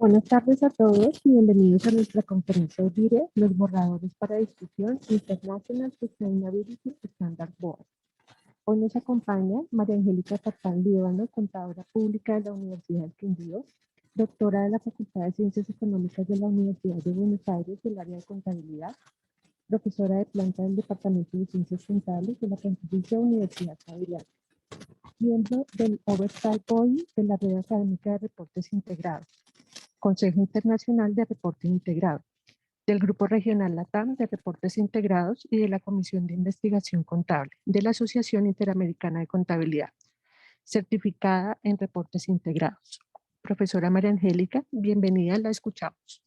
Buenas tardes a todos y bienvenidos a nuestra conferencia ODIRE, los borradores para discusión International Sustainability Standard Board. Hoy nos acompaña María Angélica Tartán Líbano, contadora pública de la Universidad del Quindío, doctora de la Facultad de Ciencias Económicas de la Universidad de Buenos Aires del área de contabilidad, profesora de planta del Departamento de Ciencias Contables de la Pontificia Universidad Javeriana, miembro del Oversight Body de la Red Académica de Reportes Integrados, Consejo Internacional de Reporte Integrado, del Grupo Regional LATAM de Reportes Integrados y de la Comisión de Investigación Contable de la Asociación Interamericana de Contabilidad, certificada en Reportes Integrados. Profesora María Angélica, bienvenida, la escuchamos.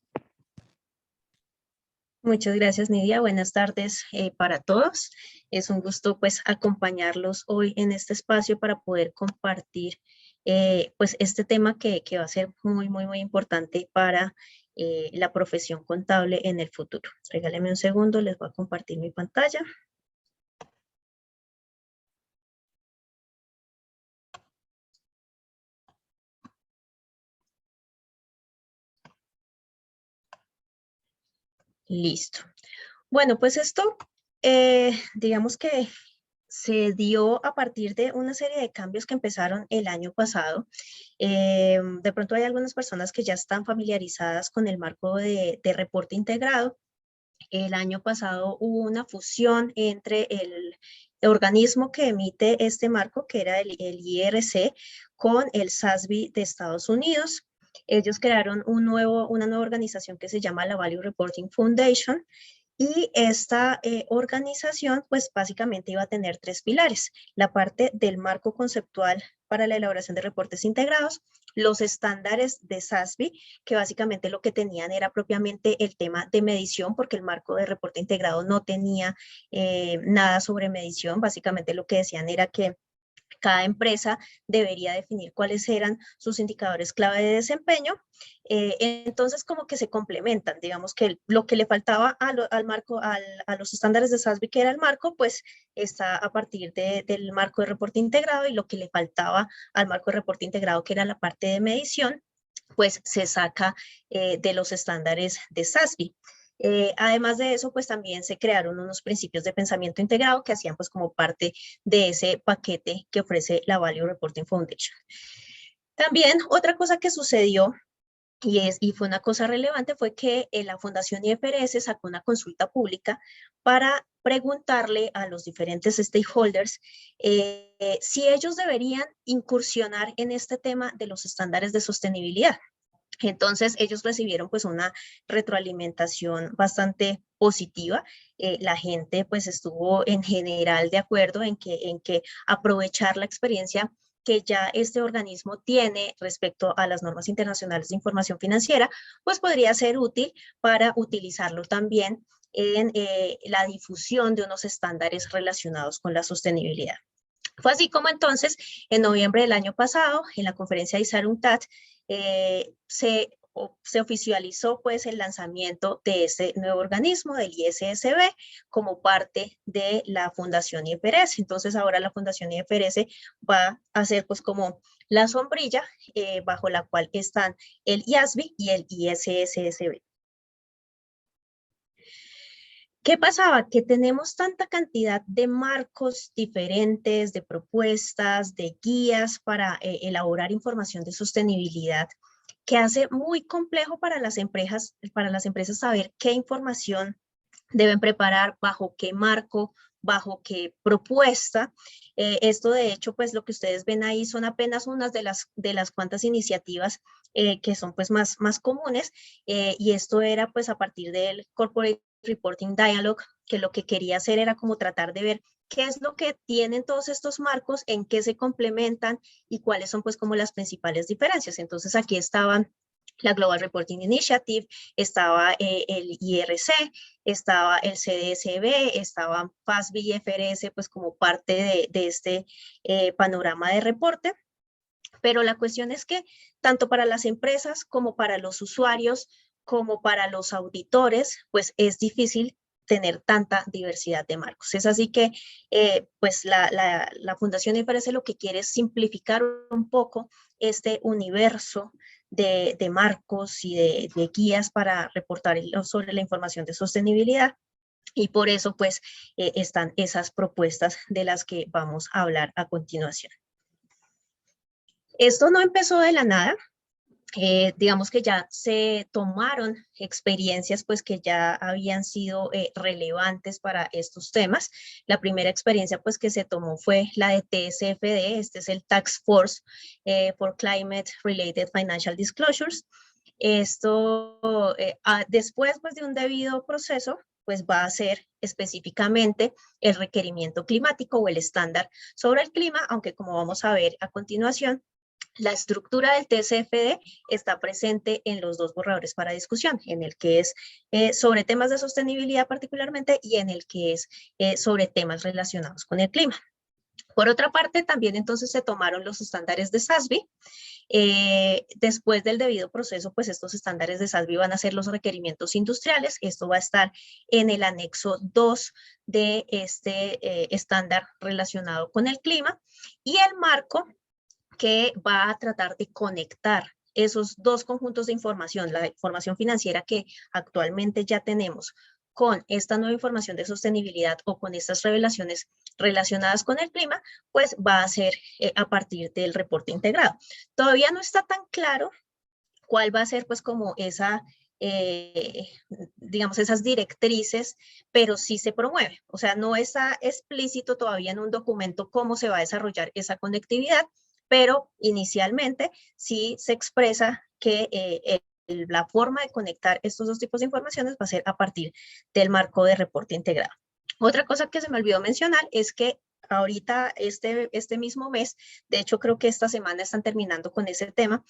Muchas gracias, Nidia. Buenas tardes para todos. Es un gusto pues acompañarlos hoy en este espacio para poder compartir pues este tema que va a ser muy importante para la profesión contable en el futuro. Regálenme un segundo, les voy a compartir mi pantalla. Listo. Bueno, pues esto, digamos que se dio a partir de una serie de cambios que empezaron el año pasado. De pronto hay algunas personas que ya están familiarizadas con el marco de reporte integrado. El año pasado hubo una fusión entre el organismo que emite este marco, que era el IRC, con el SASB de Estados Unidos. Ellos crearon una nueva organización que se llama la Value Reporting Foundation, y esta organización, pues básicamente iba a tener tres pilares: la parte del marco conceptual para la elaboración de reportes integrados, los estándares de SASB, que básicamente lo que tenían era propiamente el tema de medición, porque el marco de reporte integrado no tenía nada sobre medición. Básicamente lo que decían era que cada empresa debería definir cuáles eran sus indicadores clave de desempeño. Entonces, como que se complementan. Digamos que lo que le faltaba al marco, a los estándares de SASB, que era el marco, pues está a partir del marco de reporte integrado, y lo que le faltaba al marco de reporte integrado, que era la parte de medición, pues se saca de los estándares de SASB. Además de eso, pues también se crearon unos principios de pensamiento integrado que hacían pues como parte de ese paquete que ofrece la Value Reporting Foundation. También otra cosa que sucedió, y fue una cosa relevante, fue que la Fundación IFRS sacó una consulta pública para preguntarle a los diferentes stakeholders si ellos deberían incursionar en este tema de los estándares de sostenibilidad. Entonces ellos recibieron pues una retroalimentación bastante positiva. La gente pues estuvo en general de acuerdo en que aprovechar la experiencia que ya este organismo tiene respecto a las normas internacionales de información financiera, pues podría ser útil para utilizarlo también en la difusión de unos estándares relacionados con la sostenibilidad. Fue así como entonces, en noviembre del año pasado, en la conferencia de ISAR UNCTAD, se oficializó pues el lanzamiento de este nuevo organismo, del ISSB, como parte de la Fundación IFRS. Entonces ahora la Fundación IFRS va a ser pues como la sombrilla bajo la cual están el IASB y el ISSB. ¿Qué pasaba? Que tenemos tanta cantidad de marcos diferentes, de propuestas, de guías para elaborar información de sostenibilidad, que hace muy complejo para las empresas saber qué información deben preparar, bajo qué marco, bajo qué propuesta. Esto de hecho, pues lo que ustedes ven ahí son apenas unas de las cuantas iniciativas que son pues más comunes, y esto era pues a partir del Corporate Reporting Dialogue, que lo que quería hacer era como tratar de ver qué es lo que tienen todos estos marcos, en qué se complementan y cuáles son pues como las principales diferencias. Entonces aquí estaban la Global Reporting Initiative, estaba el IRC, estaba el CDSB, estaba FASB y IFRS pues como parte de este panorama de reporte. Pero la cuestión es que tanto para las empresas como para los usuarios, como para los auditores, pues es difícil tener tanta diversidad de marcos. Es así que pues la Fundación IFRS lo que quiere es simplificar un poco este universo de marcos y de guías para reportar sobre la información de sostenibilidad. Y por eso, pues, están esas propuestas de las que vamos a hablar a continuación. Esto no empezó de la nada. Digamos que ya se tomaron experiencias pues que ya habían sido relevantes para estos temas. La primera experiencia pues que se tomó fue la de TCFD, este es el Task Force for Climate Related Financial Disclosures. Esto después pues de un debido proceso pues va a ser específicamente el requerimiento climático o el estándar sobre el clima, aunque como vamos a ver a continuación, la estructura del TCFD está presente en los dos borradores para discusión, en el que es sobre temas de sostenibilidad particularmente y en el que es sobre temas relacionados con el clima. Por otra parte, también entonces se tomaron los estándares de SASB. Después del debido proceso, pues estos estándares de SASB van a ser los requerimientos industriales. Esto va a estar en el anexo 2 de este estándar relacionado con el clima. Y el marco que va a tratar de conectar esos dos conjuntos de información, la información financiera que actualmente ya tenemos con esta nueva información de sostenibilidad o con estas revelaciones relacionadas con el clima, pues va a ser a partir del reporte integrado. Todavía no está tan claro cuál va a ser pues como esa, digamos, esas directrices, pero sí se promueve. O sea, no está explícito todavía en un documento cómo se va a desarrollar esa conectividad, pero inicialmente sí se expresa que la forma de conectar estos dos tipos de informaciones va a ser a partir del marco de reporte integrado. Otra cosa que se me olvidó mencionar es que ahorita, este mismo mes, de hecho creo que esta semana están terminando con ese tema,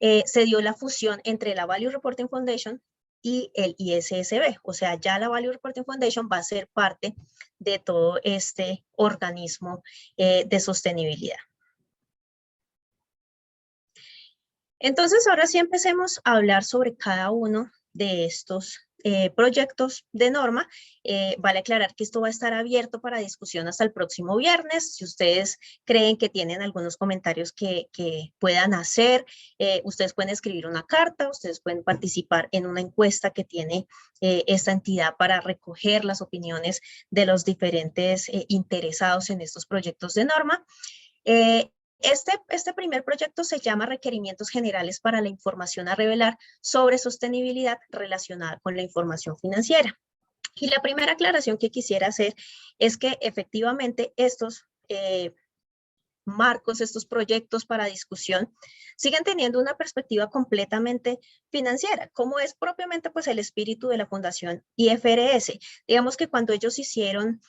se dio la fusión entre la Value Reporting Foundation y el ISSB. O sea, ya la Value Reporting Foundation va a ser parte de todo este organismo de sostenibilidad. Entonces, ahora sí empecemos a hablar sobre cada uno de estos proyectos de norma. Vale aclarar que esto va a estar abierto para discusión hasta el próximo viernes. Si ustedes creen que tienen algunos comentarios que puedan hacer, ustedes pueden escribir una carta, ustedes pueden participar en una encuesta que tiene esta entidad para recoger las opiniones de los diferentes interesados en estos proyectos de norma. Este primer proyecto se llama Requerimientos Generales para la Información a Revelar sobre Sostenibilidad relacionada con la información financiera. Y la primera aclaración que quisiera hacer es que efectivamente estos marcos, estos proyectos para discusión, siguen teniendo una perspectiva completamente financiera, como es propiamente pues el espíritu de la Fundación IFRS. Digamos que cuando ellos hicieron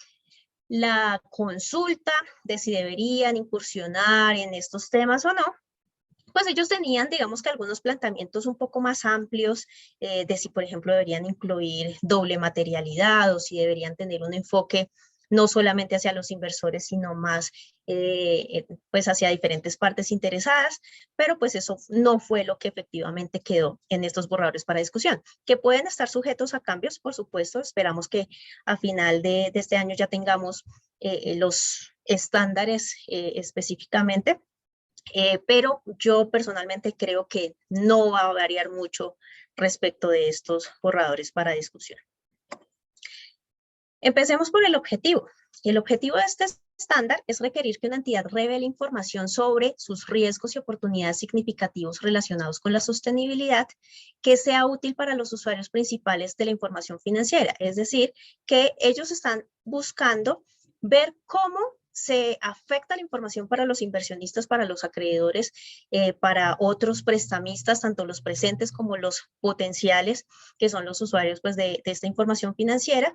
la consulta de si deberían incursionar en estos temas o no, pues ellos tenían, digamos que algunos planteamientos un poco más amplios de si, por ejemplo, deberían incluir doble materialidad o si deberían tener un enfoque no solamente hacia los inversores, sino más pues hacia diferentes partes interesadas, pero pues eso no fue lo que efectivamente quedó en estos borradores para discusión, que pueden estar sujetos a cambios, por supuesto. Esperamos que a final de este año ya tengamos los estándares específicamente, pero yo personalmente creo que no va a variar mucho respecto de estos borradores para discusión. Empecemos por el objetivo. El objetivo de este estándar es requerir que una entidad revele información sobre sus riesgos y oportunidades significativos relacionados con la sostenibilidad que sea útil para los usuarios principales de la información financiera. Es decir, que ellos están buscando ver cómo se afecta la información para los inversionistas, para los acreedores, para otros prestamistas, tanto los presentes como los potenciales, que son los usuarios pues, de esta información financiera,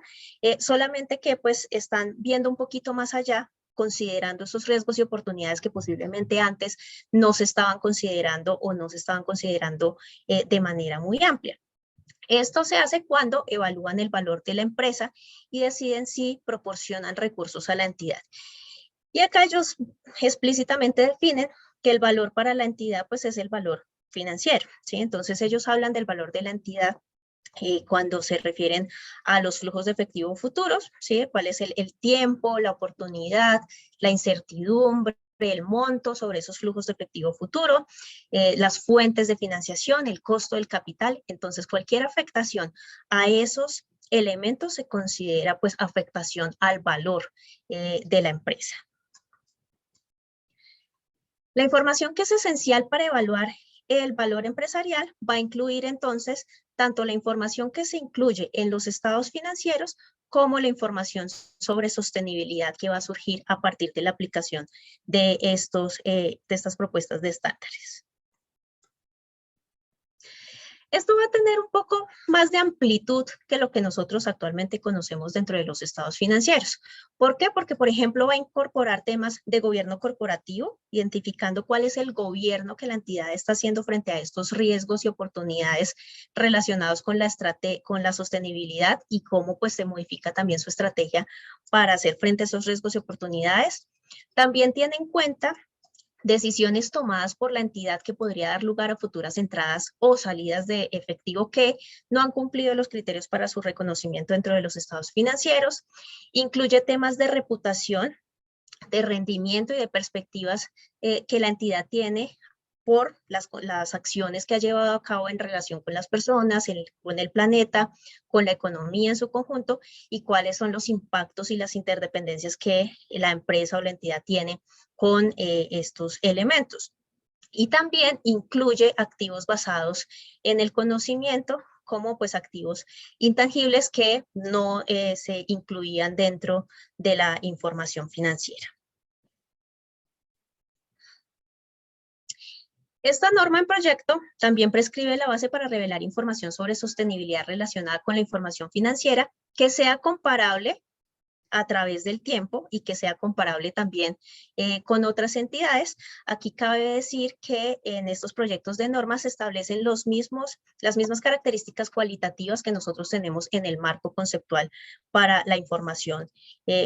solamente que pues están viendo un poquito más allá, considerando esos riesgos y oportunidades que posiblemente antes no se estaban considerando o no se estaban considerando de manera muy amplia. Esto se hace cuando evalúan el valor de la empresa y deciden si proporcionan recursos a la entidad. Y acá ellos explícitamente definen que el valor para la entidad pues es el valor financiero, ¿sí? Entonces ellos hablan del valor de la entidad cuando se refieren a los flujos de efectivo futuros, ¿sí? ¿Cuál es el tiempo, la oportunidad, la incertidumbre, el monto, sobre esos flujos de efectivo futuro, las fuentes de financiación, el costo del capital. Entonces, cualquier afectación a esos elementos se considera pues afectación al valor de la empresa. La información que es esencial para evaluar el valor empresarial va a incluir entonces tanto la información que se incluye en los estados financieros como la información sobre sostenibilidad que va a surgir a partir de la aplicación de estas propuestas de estándares. Esto va a tener un poco más de amplitud que lo que nosotros actualmente conocemos dentro de los estados financieros. ¿Por qué? Porque, por ejemplo, va a incorporar temas de gobierno corporativo, identificando cuál es el gobierno que la entidad está haciendo frente a estos riesgos y oportunidades relacionados con la sostenibilidad y cómo pues se modifica también su estrategia para hacer frente a esos riesgos y oportunidades. También tiene en cuenta decisiones tomadas por la entidad que podría dar lugar a futuras entradas o salidas de efectivo que no han cumplido los criterios para su reconocimiento dentro de los estados financieros. Incluye temas de reputación, de rendimiento y de perspectivas que la entidad tiene por las acciones que ha llevado a cabo en relación con las personas, con el planeta, con la economía en su conjunto, y cuáles son los impactos y las interdependencias que la empresa o la entidad tiene con estos elementos. Y también incluye activos basados en el conocimiento, como pues activos intangibles que no se incluían dentro de la información financiera. Esta norma en proyecto también prescribe la base para revelar información sobre sostenibilidad relacionada con la información financiera que sea comparable a través del tiempo y que sea comparable también con otras entidades. Aquí cabe decir que en estos proyectos de normas se establecen las mismas características cualitativas que nosotros tenemos en el marco conceptual para la información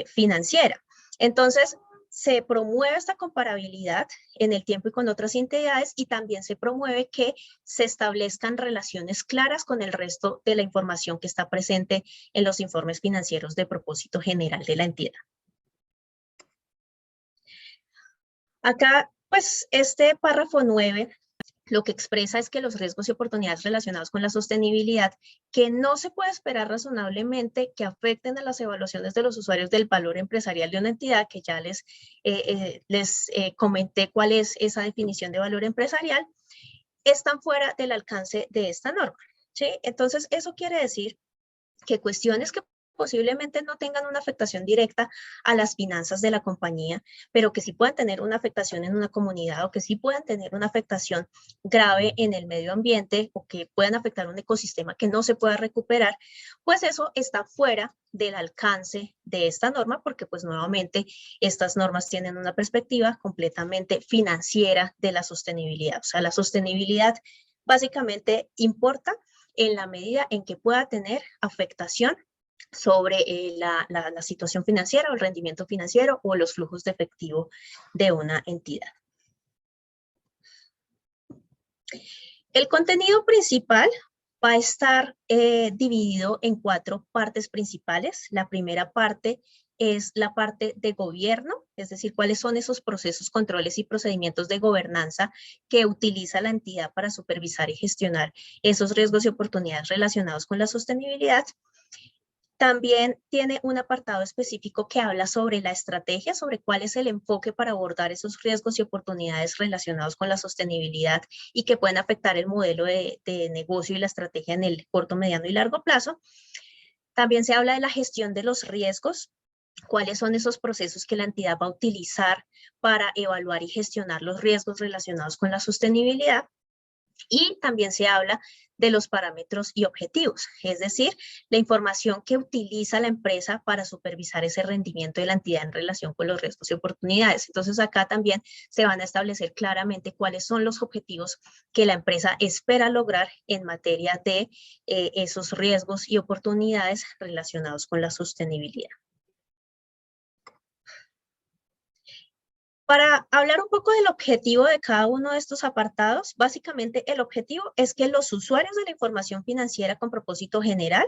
financiera. Entonces, se promueve esta comparabilidad en el tiempo y con otras entidades, y también se promueve que se establezcan relaciones claras con el resto de la información que está presente en los informes financieros de propósito general de la entidad. Acá, pues, este párrafo 9 lo que expresa es que los riesgos y oportunidades relacionados con la sostenibilidad, que no se puede esperar razonablemente que afecten a las evaluaciones de los usuarios del valor empresarial de una entidad, que ya les comenté cuál es esa definición de valor empresarial, están fuera del alcance de esta norma, ¿sí? Entonces, eso quiere decir que cuestiones que posiblemente no tengan una afectación directa a las finanzas de la compañía, pero que sí puedan tener una afectación en una comunidad, o que sí puedan tener una afectación grave en el medio ambiente, o que puedan afectar un ecosistema que no se pueda recuperar, pues eso está fuera del alcance de esta norma, porque pues nuevamente estas normas tienen una perspectiva completamente financiera de la sostenibilidad. O sea, la sostenibilidad básicamente importa en la medida en que pueda tener afectación sobre la situación financiera o el rendimiento financiero o los flujos de efectivo de una entidad. El contenido principal va a estar dividido en 4 partes principales. La primera parte es la parte de gobierno, es decir, cuáles son esos procesos, controles y procedimientos de gobernanza que utiliza la entidad para supervisar y gestionar esos riesgos y oportunidades relacionados con la sostenibilidad. También tiene un apartado específico que habla sobre la estrategia, sobre cuál es el enfoque para abordar esos riesgos y oportunidades relacionados con la sostenibilidad y que pueden afectar el modelo de negocio y la estrategia en el corto, mediano y largo plazo. También se habla de la gestión de los riesgos, cuáles son esos procesos que la entidad va a utilizar para evaluar y gestionar los riesgos relacionados con la sostenibilidad. Y también se habla de los parámetros y objetivos, es decir, la información que utiliza la empresa para supervisar ese rendimiento de la entidad en relación con los riesgos y oportunidades. Entonces, acá también se van a establecer claramente cuáles son los objetivos que la empresa espera lograr en materia de esos riesgos y oportunidades relacionados con la sostenibilidad. Para hablar un poco del objetivo de cada uno de estos apartados, básicamente el objetivo es que los usuarios de la información financiera con propósito general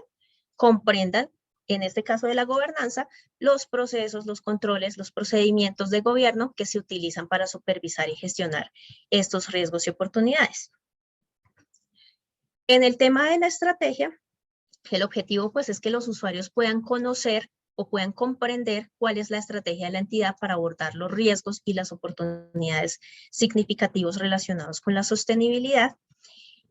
comprendan en este caso de la gobernanza, los procesos, los controles, los procedimientos de gobierno que se utilizan para supervisar y gestionar estos riesgos y oportunidades. En el tema de la estrategia, el objetivo pues es que los usuarios puedan conocer o puedan comprender cuál es la estrategia de la entidad para abordar los riesgos y las oportunidades significativos relacionados con la sostenibilidad.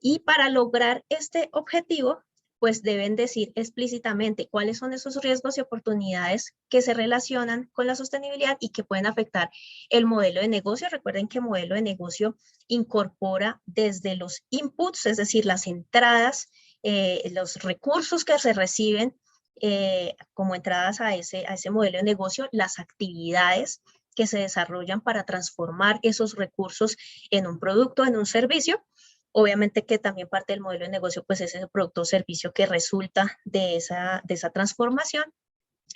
Y para lograr este objetivo, pues deben decir explícitamente cuáles son esos riesgos y oportunidades que se relacionan con la sostenibilidad y que pueden afectar el modelo de negocio. Recuerden que el modelo de negocio incorpora desde los inputs, es decir, las entradas, los recursos que se reciben como entradas a ese modelo de negocio, las actividades que se desarrollan para transformar esos recursos en un producto, en un servicio. Obviamente que también parte del modelo de negocio pues es el producto o servicio que resulta de esa transformación.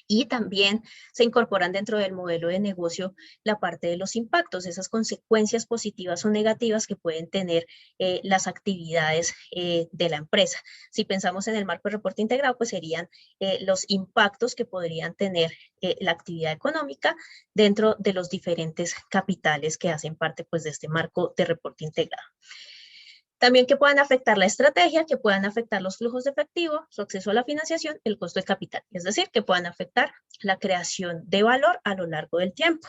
Y también se incorporan dentro del modelo de negocio la parte de los impactos, esas consecuencias positivas o negativas que pueden tener las actividades de la empresa. Si pensamos en el marco de reporte integrado, pues serían los impactos que podrían tener la actividad económica dentro de los diferentes capitales que hacen parte pues de este marco de reporte integrado. También que puedan afectar la estrategia, que puedan afectar los flujos de efectivo, su acceso a la financiación, el costo de capital. Es decir, que puedan afectar la creación de valor a lo largo del tiempo.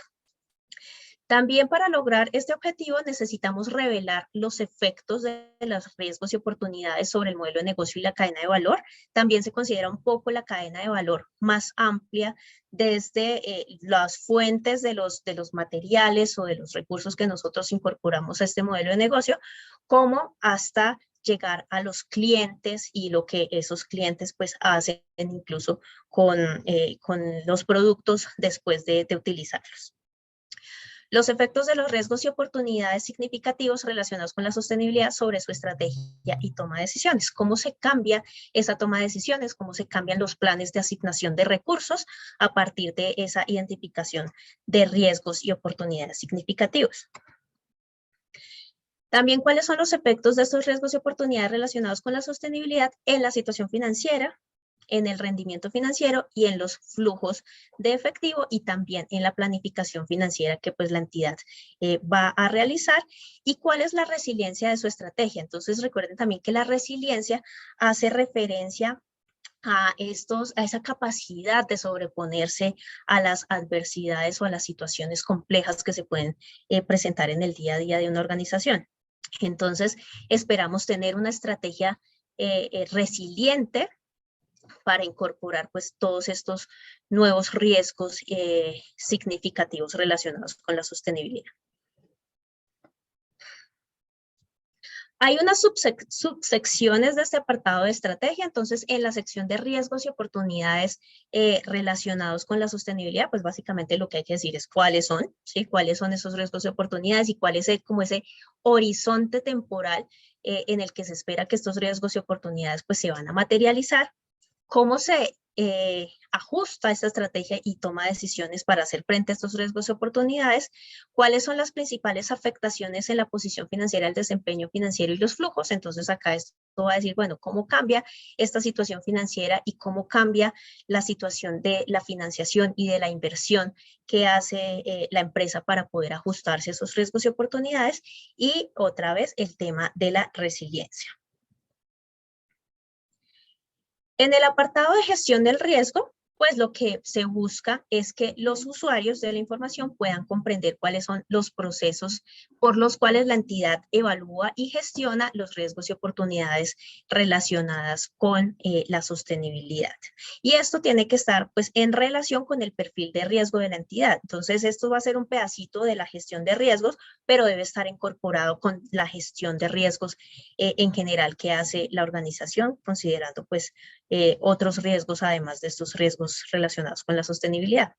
También para lograr este objetivo necesitamos revelar los efectos de los riesgos y oportunidades sobre el modelo de negocio y la cadena de valor. También se considera un poco la cadena de valor más amplia desde las fuentes de los materiales o de los recursos que nosotros incorporamos a este modelo de negocio, como hasta llegar a los clientes y lo que esos clientes pues hacen incluso con los productos después de utilizarlos. Los efectos de los riesgos y oportunidades significativos relacionados con la sostenibilidad sobre su estrategia y toma de decisiones. ¿Cómo se cambia esa toma de decisiones? ¿Cómo se cambian los planes de asignación de recursos a partir de esa identificación de riesgos y oportunidades significativos? También, ¿cuáles son los efectos de estos riesgos y oportunidades relacionados con la sostenibilidad en la situación financiera, en el rendimiento financiero y en los flujos de efectivo y también en la planificación financiera que pues la entidad va a realizar? ¿Y cuál es la resiliencia de su estrategia? Entonces recuerden también que la resiliencia hace referencia a esa capacidad de sobreponerse a las adversidades o a las situaciones complejas que se pueden presentar en el día a día de una organización. Entonces esperamos tener una estrategia resiliente para incorporar pues todos estos nuevos riesgos significativos relacionados con la sostenibilidad. Hay unas subsecciones de este apartado de estrategia. Entonces, en la sección de riesgos y oportunidades relacionados con la sostenibilidad, pues básicamente lo que hay que decir es cuáles son, ¿sí? Cuáles son esos riesgos y oportunidades y cuál es como ese horizonte temporal en el que se espera que estos riesgos y oportunidades pues se van a materializar. ¿Cómo se ajusta esta estrategia y toma decisiones para hacer frente a estos riesgos y oportunidades? ¿Cuáles son las principales afectaciones en la posición financiera, el desempeño financiero y los flujos? Entonces acá esto va a decir, bueno, ¿cómo cambia esta situación financiera y cómo cambia la situación de la financiación y de la inversión que hace la empresa para poder ajustarse a esos riesgos y oportunidades? Y otra vez el tema de la resiliencia. En el apartado de gestión del riesgo, pues lo que se busca es que los usuarios de la información puedan comprender cuáles son los procesos por los cuales la entidad evalúa y gestiona los riesgos y oportunidades relacionadas con la sostenibilidad. Y esto tiene que estar pues en relación con el perfil de riesgo de la entidad. Entonces esto va a ser un pedacito de la gestión de riesgos, pero debe estar incorporado con la gestión de riesgos en general que hace la organización, considerando pues otros riesgos además de estos riesgos relacionados con la sostenibilidad.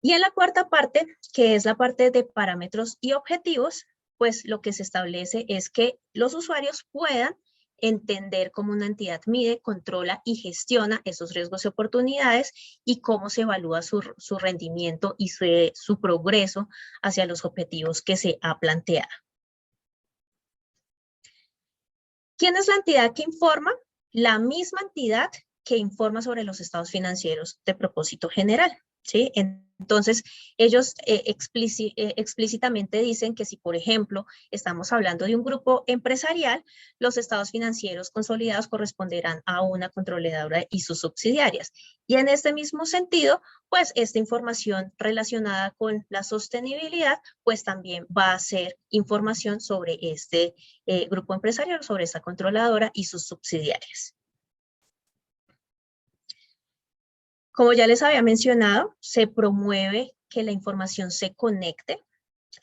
Y en la cuarta parte, que es la parte de parámetros y objetivos, pues lo que se establece es que los usuarios puedan entender cómo una entidad mide, controla y gestiona esos riesgos y oportunidades y cómo se evalúa su rendimiento y su progreso hacia los objetivos que se ha planteado. ¿Quién es la entidad que informa? la misma entidad que informa sobre los estados financieros de propósito general, ¿sí? Entonces, ellos explícitamente dicen que si, por ejemplo, estamos hablando de un grupo empresarial, los estados financieros consolidados corresponderán a una controladora y sus subsidiarias. Y en este mismo sentido, pues esta información relacionada con la sostenibilidad, pues también va a ser información sobre este grupo empresarial, sobre esta controladora y sus subsidiarias. Como ya les había mencionado, se promueve que la información se conecte.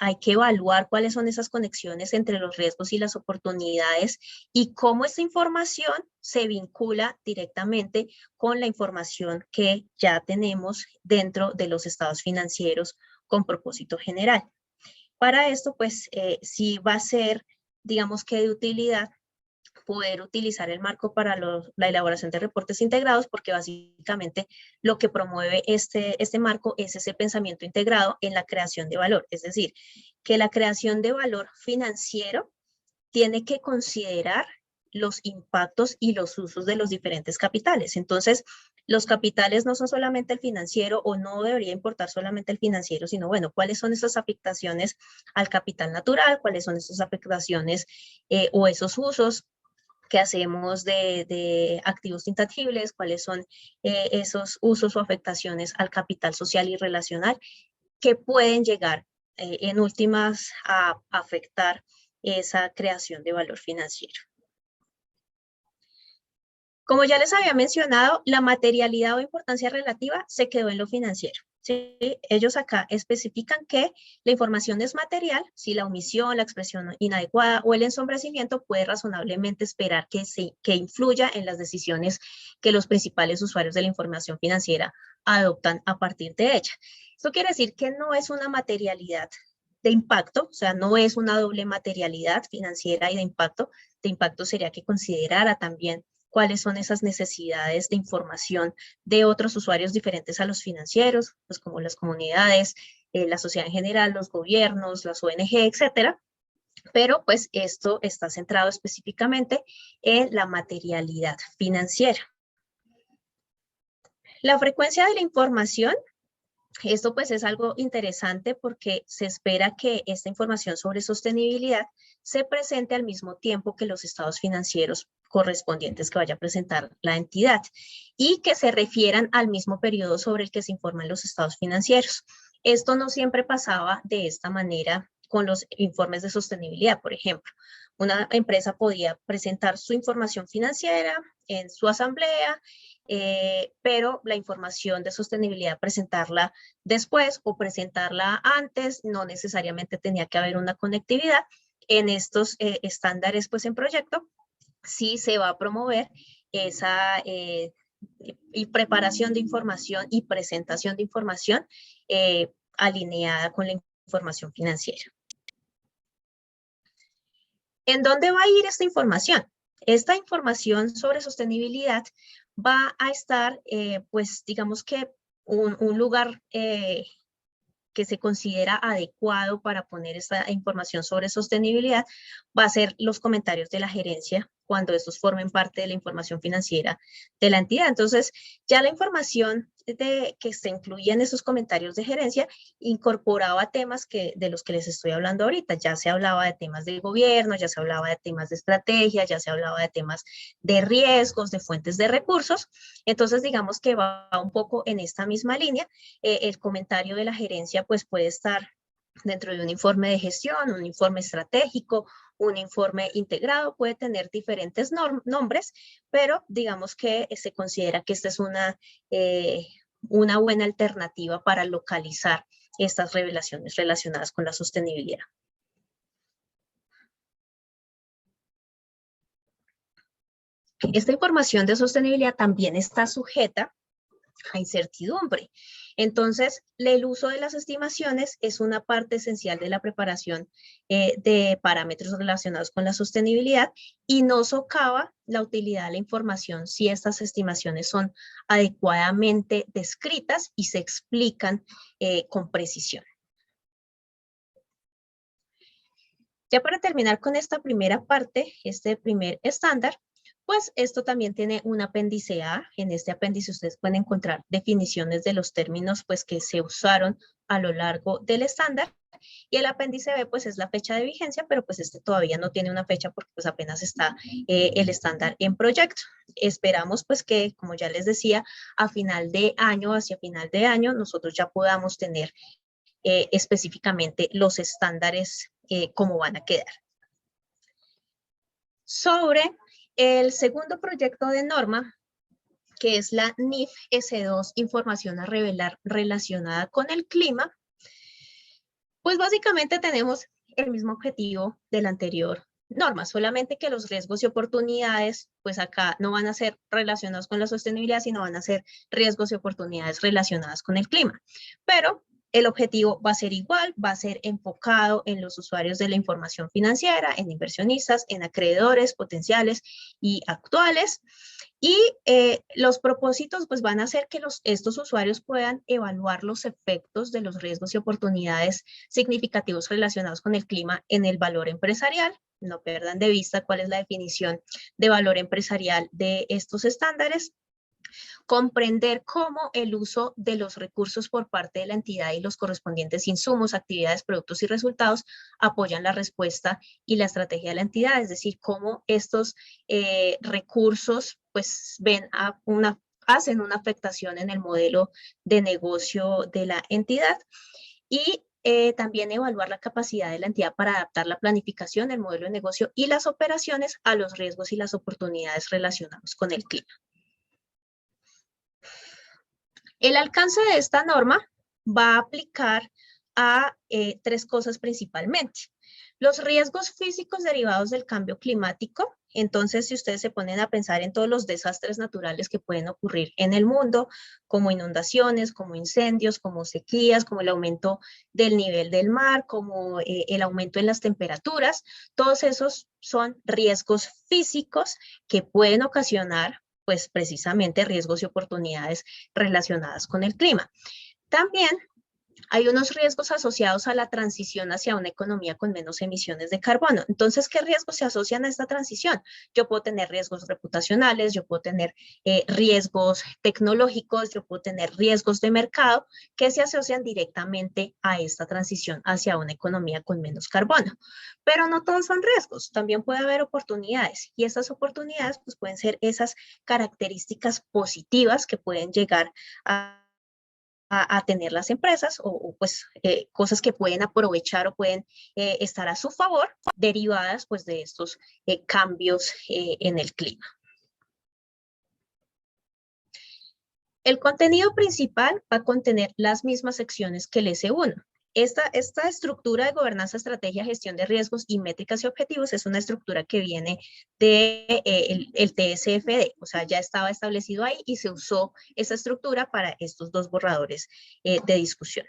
Hay que evaluar cuáles son esas conexiones entre los riesgos y las oportunidades y cómo esta información se vincula directamente con la información que ya tenemos dentro de los estados financieros con propósito general. Para esto, pues, sí va a ser, digamos que de utilidad poder utilizar el marco para la elaboración de reportes integrados, porque básicamente lo que promueve este marco es ese pensamiento integrado en la creación de valor. Es decir, que la creación de valor financiero tiene que considerar los impactos y los usos de los diferentes capitales. Entonces, los capitales no son solamente el financiero o no debería importar solamente el financiero, sino, bueno, cuáles son esas afectaciones al capital natural, cuáles son esas afectaciones o esos usos que hacemos de activos intangibles, cuáles son esos usos o afectaciones al capital social y relacional que pueden llegar en últimas a afectar esa creación de valor financiero. Como ya les había mencionado, la materialidad o importancia relativa se quedó en lo financiero. ¿Sí? Ellos acá especifican que la información es material si la omisión, la expresión inadecuada o el ensombrecimiento puede razonablemente esperar que influya en las decisiones que los principales usuarios de la información financiera adoptan a partir de ella. Esto quiere decir que no es una materialidad de impacto, o sea, no es una doble materialidad financiera y de impacto. De impacto sería que considerara también cuáles son esas necesidades de información de otros usuarios diferentes a los financieros, pues como las comunidades, la sociedad en general, los gobiernos, las ONG, etcétera. Pero pues esto está centrado específicamente en la materialidad financiera. La frecuencia de la información. Esto pues es algo interesante porque se espera que esta información sobre sostenibilidad se presente al mismo tiempo que los estados financieros correspondientes que vaya a presentar la entidad y que se refieran al mismo periodo sobre el que se informan los estados financieros. Esto no siempre pasaba de esta manera con los informes de sostenibilidad, por ejemplo. Una empresa podía presentar su información financiera en su asamblea, pero la información de sostenibilidad presentarla después o presentarla antes, no necesariamente tenía que haber una conectividad. En estos estándares, pues en proyecto, sí se va a promover esa y preparación de información y presentación de información alineada con la información financiera. ¿En dónde va a ir esta información? Esta información sobre sostenibilidad va a estar, pues digamos que un lugar que se considera adecuado para poner esta información sobre sostenibilidad va a ser los comentarios de la gerencia cuando estos formen parte de la información financiera de la entidad. Entonces, ya la información que se incluye en esos comentarios de gerencia incorporaba temas de los que les estoy hablando ahorita. Ya se hablaba de temas del gobierno, ya se hablaba de temas de estrategia, ya se hablaba de temas de riesgos, de fuentes de recursos. Entonces, digamos que va un poco en esta misma línea. El comentario de la gerencia pues puede estar dentro de un informe de gestión, un informe estratégico, un informe integrado, puede tener diferentes nombres, pero digamos que se considera que esta es una buena alternativa para localizar estas revelaciones relacionadas con la sostenibilidad. Esta información de sostenibilidad también está sujeta a incertidumbre. Entonces, el uso de las estimaciones es una parte esencial de la preparación de parámetros relacionados con la sostenibilidad y no socava la utilidad de la información si estas estimaciones son adecuadamente descritas y se explican con precisión. Ya para terminar con esta primera parte, este primer estándar, Pues esto también tiene un apéndice A. En este apéndice ustedes pueden encontrar definiciones de los términos pues, que se usaron a lo largo del estándar. Y el apéndice B, pues es la fecha de vigencia, pero pues este todavía no tiene una fecha porque pues apenas está el estándar en proyecto. Esperamos pues que, como ya les decía, a final de año, hacia final de año, nosotros ya podamos tener específicamente los estándares cómo van a quedar. Sobre el segundo proyecto de norma, que es la NIF S2, información a revelar relacionada con el clima, pues básicamente tenemos el mismo objetivo de la anterior norma, solamente que los riesgos y oportunidades, pues acá no van a ser relacionados con la sostenibilidad, sino van a ser riesgos y oportunidades relacionadas con el clima. Pero el objetivo va a ser igual, va a ser enfocado en los usuarios de la información financiera, en inversionistas, en acreedores potenciales y actuales. Y los propósitos pues van a hacer que estos usuarios puedan evaluar los efectos de los riesgos y oportunidades significativos relacionados con el clima en el valor empresarial. No pierdan de vista cuál es la definición de valor empresarial de estos estándares. Comprender cómo el uso de los recursos por parte de la entidad y los correspondientes insumos, actividades, productos y resultados apoyan la respuesta y la estrategia de la entidad, es decir, cómo estos recursos pues hacen una afectación en el modelo de negocio de la entidad y también evaluar la capacidad de la entidad para adaptar la planificación, el modelo de negocio y las operaciones a los riesgos y las oportunidades relacionados con el clima. El alcance de esta norma va a aplicar a tres cosas principalmente. Los riesgos físicos derivados del cambio climático. Entonces, si ustedes se ponen a pensar en todos los desastres naturales que pueden ocurrir en el mundo, como inundaciones, como incendios, como sequías, como el aumento del nivel del mar, como el aumento en las temperaturas, todos esos son riesgos físicos que pueden ocasionar pues precisamente riesgos y oportunidades relacionadas con el clima. También hay unos riesgos asociados a la transición hacia una economía con menos emisiones de carbono. Entonces, ¿qué riesgos se asocian a esta transición? Yo puedo tener riesgos reputacionales, yo puedo tener riesgos tecnológicos, yo puedo tener riesgos de mercado que se asocian directamente a esta transición hacia una economía con menos carbono. Pero no todos son riesgos, también puede haber oportunidades y estas oportunidades pues, pueden ser esas características positivas que pueden llegar a tener las empresas o pues cosas que pueden aprovechar o pueden estar a su favor derivadas pues de estos cambios en el clima. El contenido principal va a contener las mismas secciones que el S1. Esta estructura de gobernanza, estrategia, gestión de riesgos y métricas y objetivos es una estructura que viene de el TSFD, o sea, ya estaba establecido ahí y se usó esa estructura para estos dos borradores de discusión.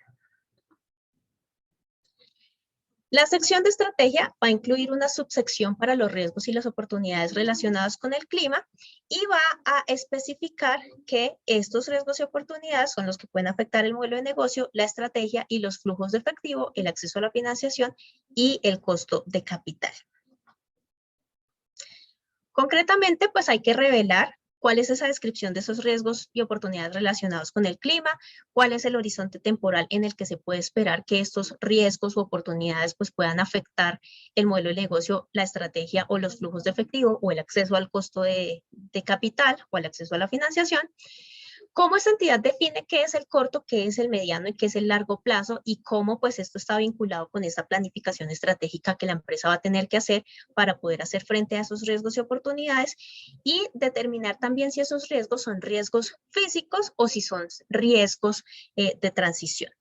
La sección de estrategia va a incluir una subsección para los riesgos y las oportunidades relacionadas con el clima y va a especificar que estos riesgos y oportunidades son los que pueden afectar el modelo de negocio, la estrategia y los flujos de efectivo, el acceso a la financiación y el costo de capital. Concretamente, pues hay que revelar cuál es esa descripción de esos riesgos y oportunidades relacionados con el clima, cuál es el horizonte temporal en el que se puede esperar que estos riesgos u oportunidades pues, puedan afectar el modelo de negocio, la estrategia o los flujos de efectivo o el acceso al costo de capital o al acceso a la financiación. ¿Cómo esta entidad define qué es el corto, qué es el mediano y qué es el largo plazo y cómo pues esto está vinculado con esta planificación estratégica que la empresa va a tener que hacer para poder hacer frente a esos riesgos y oportunidades y determinar también si esos riesgos son riesgos físicos o si son riesgos de transición?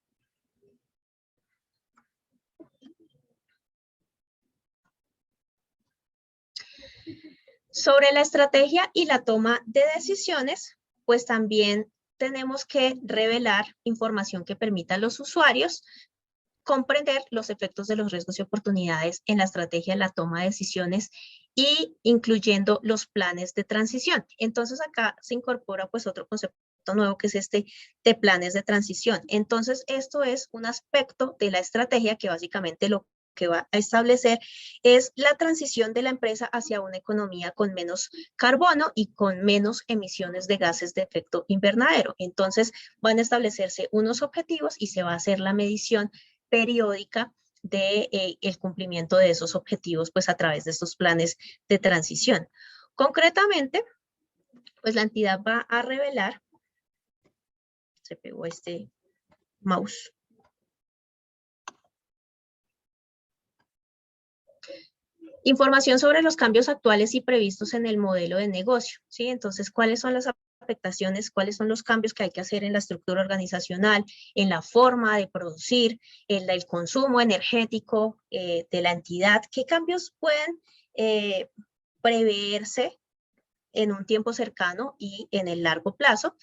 Sobre la estrategia y la toma de decisiones, pues también tenemos que revelar información que permita a los usuarios comprender los efectos de los riesgos y oportunidades en la estrategia de la toma de decisiones y incluyendo los planes de transición. Entonces acá se incorpora pues otro concepto nuevo que es este de planes de transición. Entonces esto es un aspecto de la estrategia que básicamente lo que va a establecer es la transición de la empresa hacia una economía con menos carbono y con menos emisiones de gases de efecto invernadero. Entonces, van a establecerse unos objetivos y se va a hacer la medición periódica de el cumplimiento de esos objetivos, pues a través de estos planes de transición. Concretamente, pues la entidad va a revelar, se pegó este mouse, información sobre los cambios actuales y previstos en el modelo de negocio, ¿sí? Entonces, ¿cuáles son las afectaciones, cuáles son los cambios que hay que hacer en la estructura organizacional, en la forma de producir, en el consumo energético de la entidad? ¿Qué cambios pueden preverse en un tiempo cercano y en el largo plazo?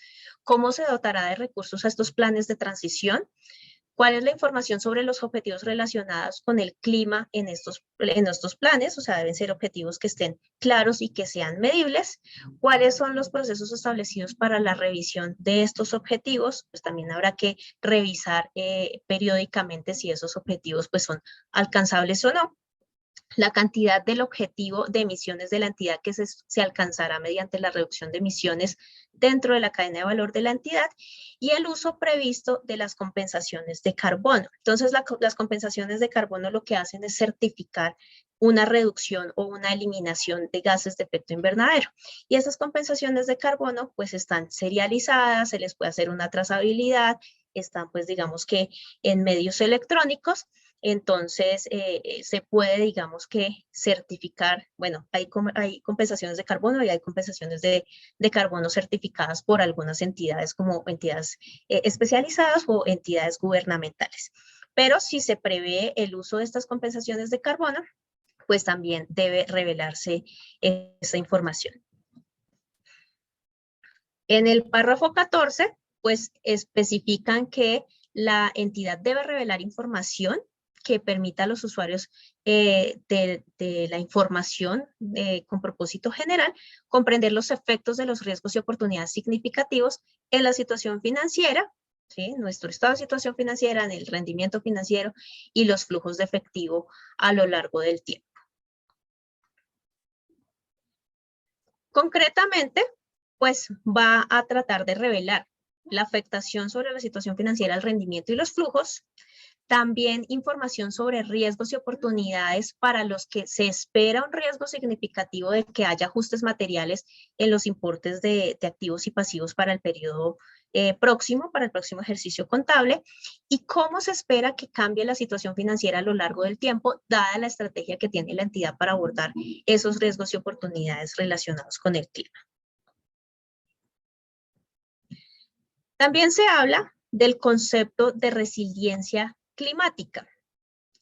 ¿Cómo se dotará de recursos a estos planes de transición? ¿Cuál es la información sobre los objetivos relacionados con el clima en estos planes? O sea, deben ser objetivos que estén claros y que sean medibles. ¿Cuáles son los procesos establecidos para la revisión de estos objetivos? Pues también habrá que revisar periódicamente si esos objetivos pues son alcanzables o no. La cantidad del objetivo de emisiones de la entidad que se alcanzará mediante la reducción de emisiones dentro de la cadena de valor de la entidad y el uso previsto de las compensaciones de carbono. Entonces, las compensaciones de carbono lo que hacen es certificar una reducción o una eliminación de gases de efecto invernadero. Y esas compensaciones de carbono pues están serializadas, se les puede hacer una trazabilidad, están pues digamos que en medios electrónicos. Entonces, se puede, digamos que, certificar, bueno, hay compensaciones de carbono y hay compensaciones de carbono certificadas por algunas entidades como entidades especializadas o entidades gubernamentales. Pero si se prevé el uso de estas compensaciones de carbono, pues también debe revelarse esa información. En el párrafo 14, pues especifican que la entidad debe revelar información que permita a los usuarios de la información con propósito general comprender los efectos de los riesgos y oportunidades significativos en la situación financiera, ¿sí? Nuestro estado de situación financiera, en el rendimiento financiero y los flujos de efectivo a lo largo del tiempo. Concretamente, pues va a tratar de revelar la afectación sobre la situación financiera, el rendimiento y los flujos, también información sobre riesgos y oportunidades para los que se espera un riesgo significativo de que haya ajustes materiales en los importes de activos y pasivos para el periodo próximo, para el próximo ejercicio contable, y cómo se espera que cambie la situación financiera a lo largo del tiempo, dada la estrategia que tiene la entidad para abordar esos riesgos y oportunidades relacionados con el clima. También se habla del concepto de resiliencia climática.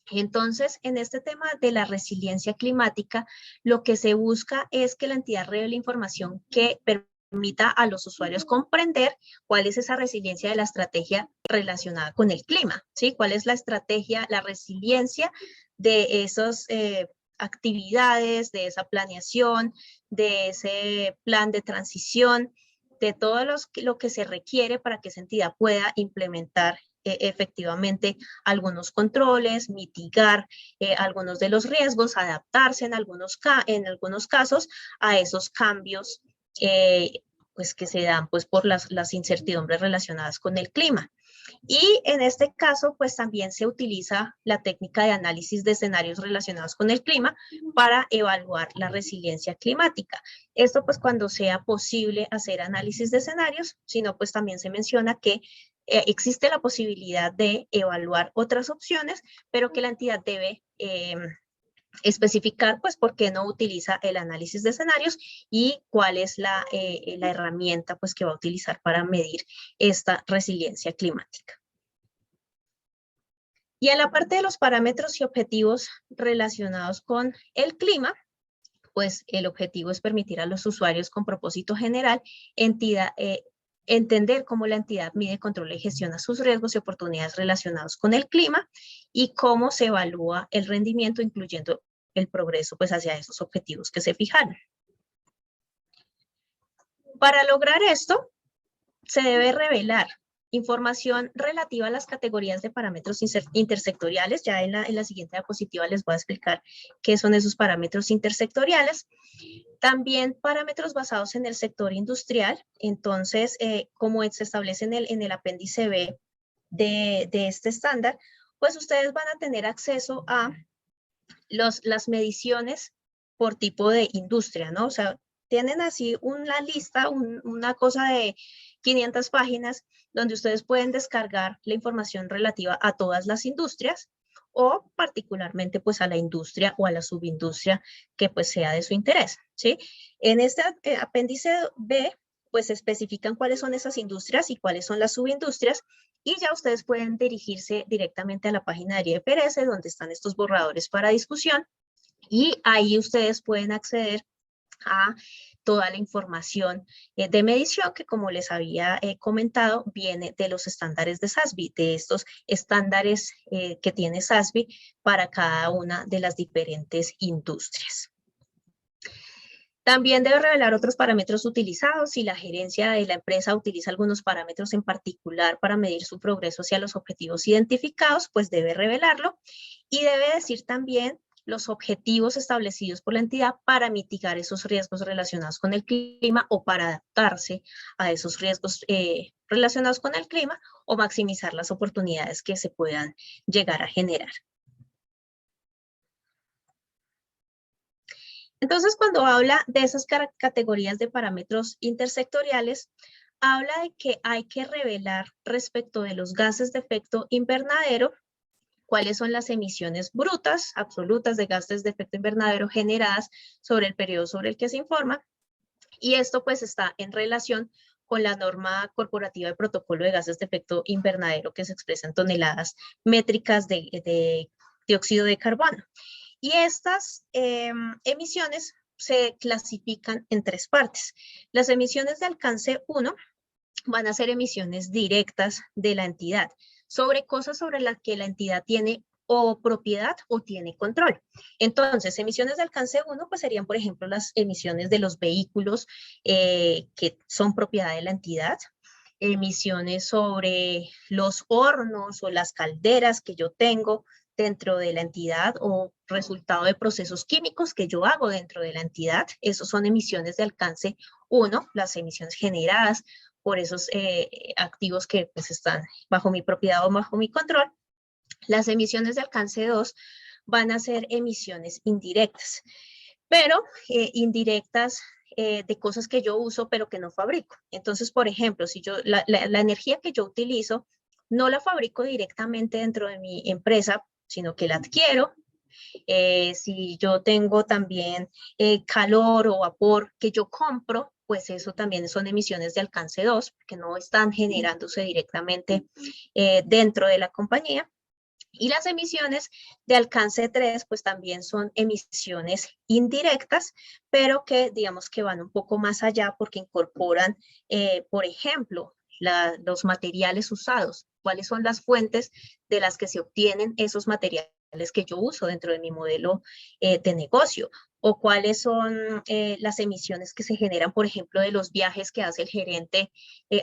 Entonces, en este tema de la resiliencia climática, lo que se busca es que la entidad revele información que permita a los usuarios comprender cuál es esa resiliencia de la estrategia relacionada con el clima, ¿sí? Cuál es la estrategia, la resiliencia de esas actividades, de esa planeación, de ese plan de transición, de todo lo que se requiere para que esa entidad pueda implementar efectivamente algunos controles, mitigar algunos de los riesgos, adaptarse en algunos casos a esos cambios pues que se dan pues por las incertidumbres relacionadas con el clima. Y en este caso, pues también se utiliza la técnica de análisis de escenarios relacionados con el clima para evaluar la resiliencia climática. Esto pues cuando sea posible hacer análisis de escenarios, sino pues también se menciona que existe la posibilidad de evaluar otras opciones, pero que la entidad debe especificar pues por qué no utiliza el análisis de escenarios y cuál es la herramienta pues que va a utilizar para medir esta resiliencia climática. Y en la parte de los parámetros y objetivos relacionados con el clima, pues el objetivo es permitir a los usuarios con propósito general entender cómo la entidad mide, controla y gestiona sus riesgos y oportunidades relacionados con el clima y cómo se evalúa el rendimiento, incluyendo el progreso pues, hacia esos objetivos que se fijaron. Para lograr esto, se debe revelar información relativa a las categorías de parámetros intersectoriales. Ya en la siguiente diapositiva les voy a explicar qué son esos parámetros intersectoriales. También parámetros basados en el sector industrial. Entonces, como se establece en el apéndice B de este estándar, pues ustedes van a tener acceso a las mediciones por tipo de industria, ¿no? O sea, tienen así una lista, una cosa de 500 páginas donde ustedes pueden descargar la información relativa a todas las industrias o particularmente pues a la industria o a la subindustria que pues sea de su interés, ¿sí? En este apéndice B pues se especifican cuáles son esas industrias y cuáles son las subindustrias y ya ustedes pueden dirigirse directamente a la página de IFRS donde están estos borradores para discusión y ahí ustedes pueden acceder a toda la información de medición que, como les había comentado, viene de los estándares de SASB, de estos estándares que tiene SASB para cada una de las diferentes industrias. También debe revelar otros parámetros utilizados. Si la gerencia de la empresa utiliza algunos parámetros en particular para medir su progreso hacia los objetivos identificados, pues debe revelarlo. Y debe decir también los objetivos establecidos por la entidad para mitigar esos riesgos relacionados con el clima o para adaptarse a esos riesgos relacionados con el clima o maximizar las oportunidades que se puedan llegar a generar. Entonces, cuando habla de esas categorías de parámetros intersectoriales, habla de que hay que revelar respecto de los gases de efecto invernadero cuáles son las emisiones brutas, absolutas de gases de efecto invernadero generadas sobre el periodo sobre el que se informa. Y esto pues está en relación con la norma corporativa de protocolo de gases de efecto invernadero que se expresa en toneladas métricas de dióxido de carbono. Y estas emisiones se clasifican en tres partes. Las emisiones de alcance 1 van a ser emisiones directas de la entidad sobre cosas sobre las que la entidad tiene o propiedad o tiene control. Entonces, emisiones de alcance 1 pues serían, por ejemplo, las emisiones de los vehículos que son propiedad de la entidad, emisiones sobre los hornos o las calderas que yo tengo dentro de la entidad o resultado de procesos químicos que yo hago dentro de la entidad. Esos son emisiones de alcance 1, las emisiones generadas por esos activos que pues, están bajo mi propiedad o bajo mi control. Las emisiones de alcance 2 van a ser emisiones indirectas, pero indirectas de cosas que yo uso pero que no fabrico. Entonces, por ejemplo, si yo la energía que yo utilizo no la fabrico directamente dentro de mi empresa, sino que la adquiero. Si yo tengo también calor o vapor que yo compro, pues eso también son emisiones de alcance 2, que no están generándose directamente dentro de la compañía. Y las emisiones de alcance 3, pues también son emisiones indirectas, pero que digamos que van un poco más allá porque incorporan, por ejemplo, los materiales usados. ¿Cuáles son las fuentes de las que se obtienen esos materiales que yo uso dentro de mi modelo de negocio? O cuáles son las emisiones que se generan, por ejemplo, de los viajes que hace el gerente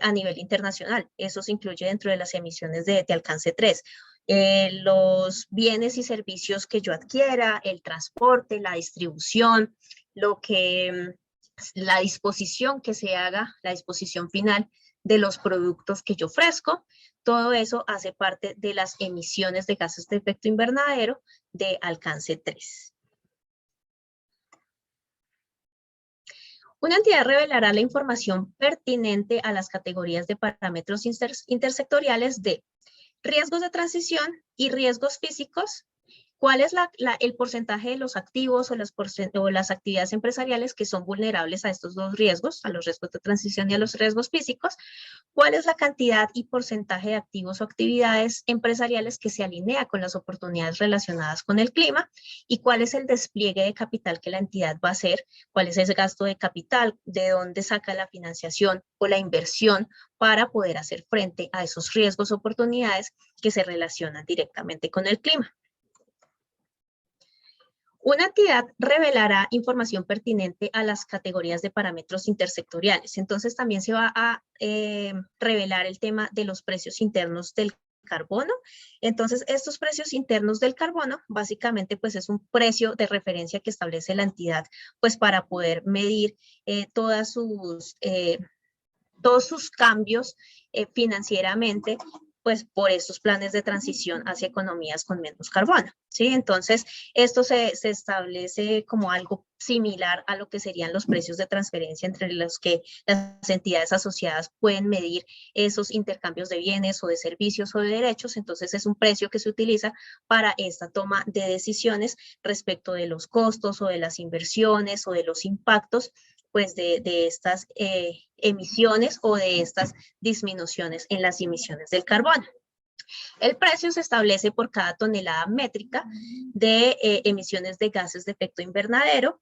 a nivel internacional. Eso se incluye dentro de las emisiones de alcance 3. Los bienes y servicios que yo adquiera, el transporte, la distribución, la disposición que se haga, la disposición final de los productos que yo ofrezco, todo eso hace parte de las emisiones de gases de efecto invernadero de alcance 3. Una entidad revelará la información pertinente a las categorías de parámetros intersectoriales de riesgos de transición y riesgos físicos. ¿Cuál es el porcentaje de los activos o las actividades empresariales que son vulnerables a estos dos riesgos, a los riesgos de transición y a los riesgos físicos? ¿Cuál es la cantidad y porcentaje de activos o actividades empresariales que se alinea con las oportunidades relacionadas con el clima? ¿Y cuál es el despliegue de capital que la entidad va a hacer? ¿Cuál es ese gasto de capital? ¿De dónde saca la financiación o la inversión para poder hacer frente a esos riesgos o oportunidades que se relacionan directamente con el clima? Una entidad revelará información pertinente a las categorías de parámetros intersectoriales. Entonces también se va a revelar el tema de los precios internos del carbono. Entonces estos precios internos del carbono básicamente pues es un precio de referencia que establece la entidad pues para poder medir todos sus cambios financieramente pues por estos planes de transición hacia economías con menos carbono, ¿sí? Entonces, esto se establece como algo similar a lo que serían los precios de transferencia entre los que las entidades asociadas pueden medir esos intercambios de bienes o de servicios o de derechos. Entonces, es un precio que se utiliza para esta toma de decisiones respecto de los costos o de las inversiones o de los impactos pues de estas emisiones o de estas disminuciones en las emisiones del carbono. El precio se establece por cada tonelada métrica de emisiones de gases de efecto invernadero.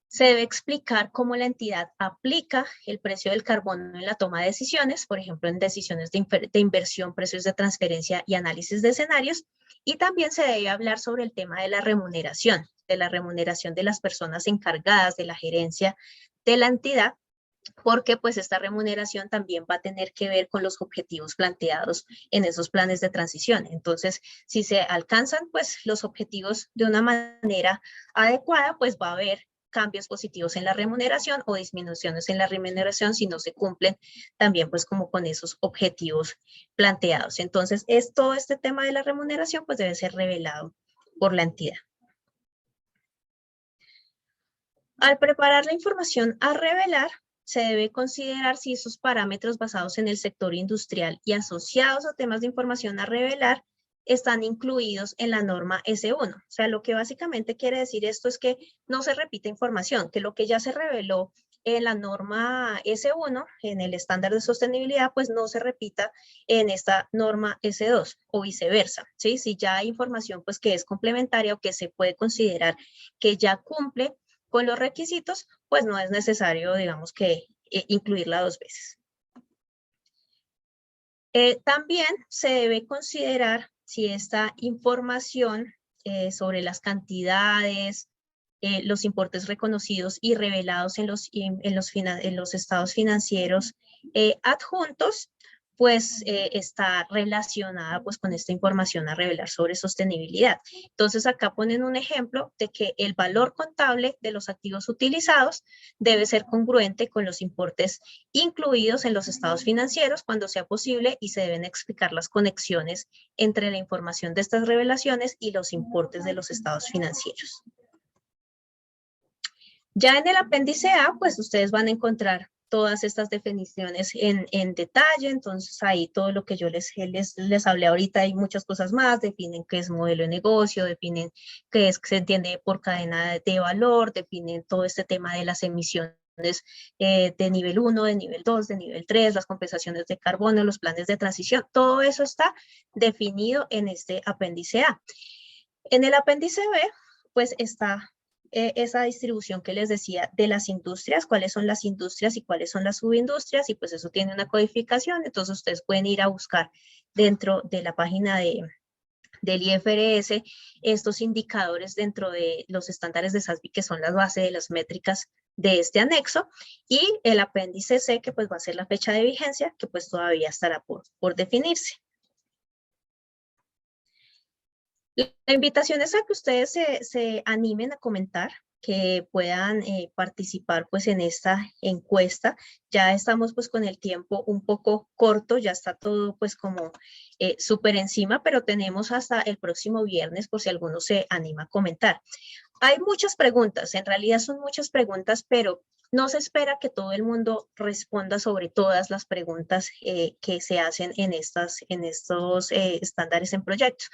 Se debe explicar cómo la entidad aplica el precio del carbono en la toma de decisiones, por ejemplo, en decisiones de inversión, precios de transferencia y análisis de escenarios. Y también se debe hablar sobre el tema de la remuneración de las personas encargadas de la gerencia de la entidad, porque pues esta remuneración también va a tener que ver con los objetivos planteados en esos planes de transición. Entonces, si se alcanzan pues los objetivos de una manera adecuada, pues va a haber cambios positivos en la remuneración o disminuciones en la remuneración si no se cumplen también pues como con esos objetivos planteados. Entonces, todo este tema de la remuneración pues debe ser revelado por la entidad. Al preparar la información a revelar, se debe considerar si esos parámetros basados en el sector industrial y asociados a temas de información a revelar están incluidos en la norma S1. O sea, lo que básicamente quiere decir esto es que no se repite información, que lo que ya se reveló en la norma S1, en el estándar de sostenibilidad, pues no se repita en esta norma S2 o viceversa, ¿sí? Si ya hay información pues que es complementaria o que se puede considerar que ya cumple con los requisitos, pues no es necesario, digamos, que incluirla 2 veces. También se debe considerar si esta información sobre las cantidades, los importes reconocidos y revelados en los estados financieros adjuntos, pues está relacionada pues con esta información a revelar sobre sostenibilidad. Entonces acá ponen un ejemplo de que el valor contable de los activos utilizados debe ser congruente con los importes incluidos en los estados financieros cuando sea posible y se deben explicar las conexiones entre la información de estas revelaciones y los importes de los estados financieros. Ya en el apéndice A, pues ustedes van a encontrar todas estas definiciones en detalle, entonces ahí todo lo que yo les hablé ahorita, hay muchas cosas más, definen qué es modelo de negocio, definen qué es que se entiende por cadena de valor, definen todo este tema de las emisiones de nivel 1, de nivel 2, de nivel 3, las compensaciones de carbono, los planes de transición, todo eso está definido en este apéndice A. En el apéndice B, pues está esa distribución que les decía de las industrias, cuáles son las industrias y cuáles son las subindustrias, y pues eso tiene una codificación, entonces ustedes pueden ir a buscar dentro de la página del IFRS estos indicadores dentro de los estándares de SASB, que son las bases de las métricas de este anexo, y el apéndice C, que pues va a ser la fecha de vigencia, que pues todavía estará por definirse. La invitación es a que ustedes se animen a comentar, que puedan participar pues en esta encuesta. Ya estamos pues con el tiempo un poco corto, ya está todo pues como súper encima, pero tenemos hasta el próximo viernes por si alguno se anima a comentar. Hay muchas preguntas, en realidad son muchas preguntas, pero no se espera que todo el mundo responda sobre todas las preguntas que se hacen en estos estándares en proyectos.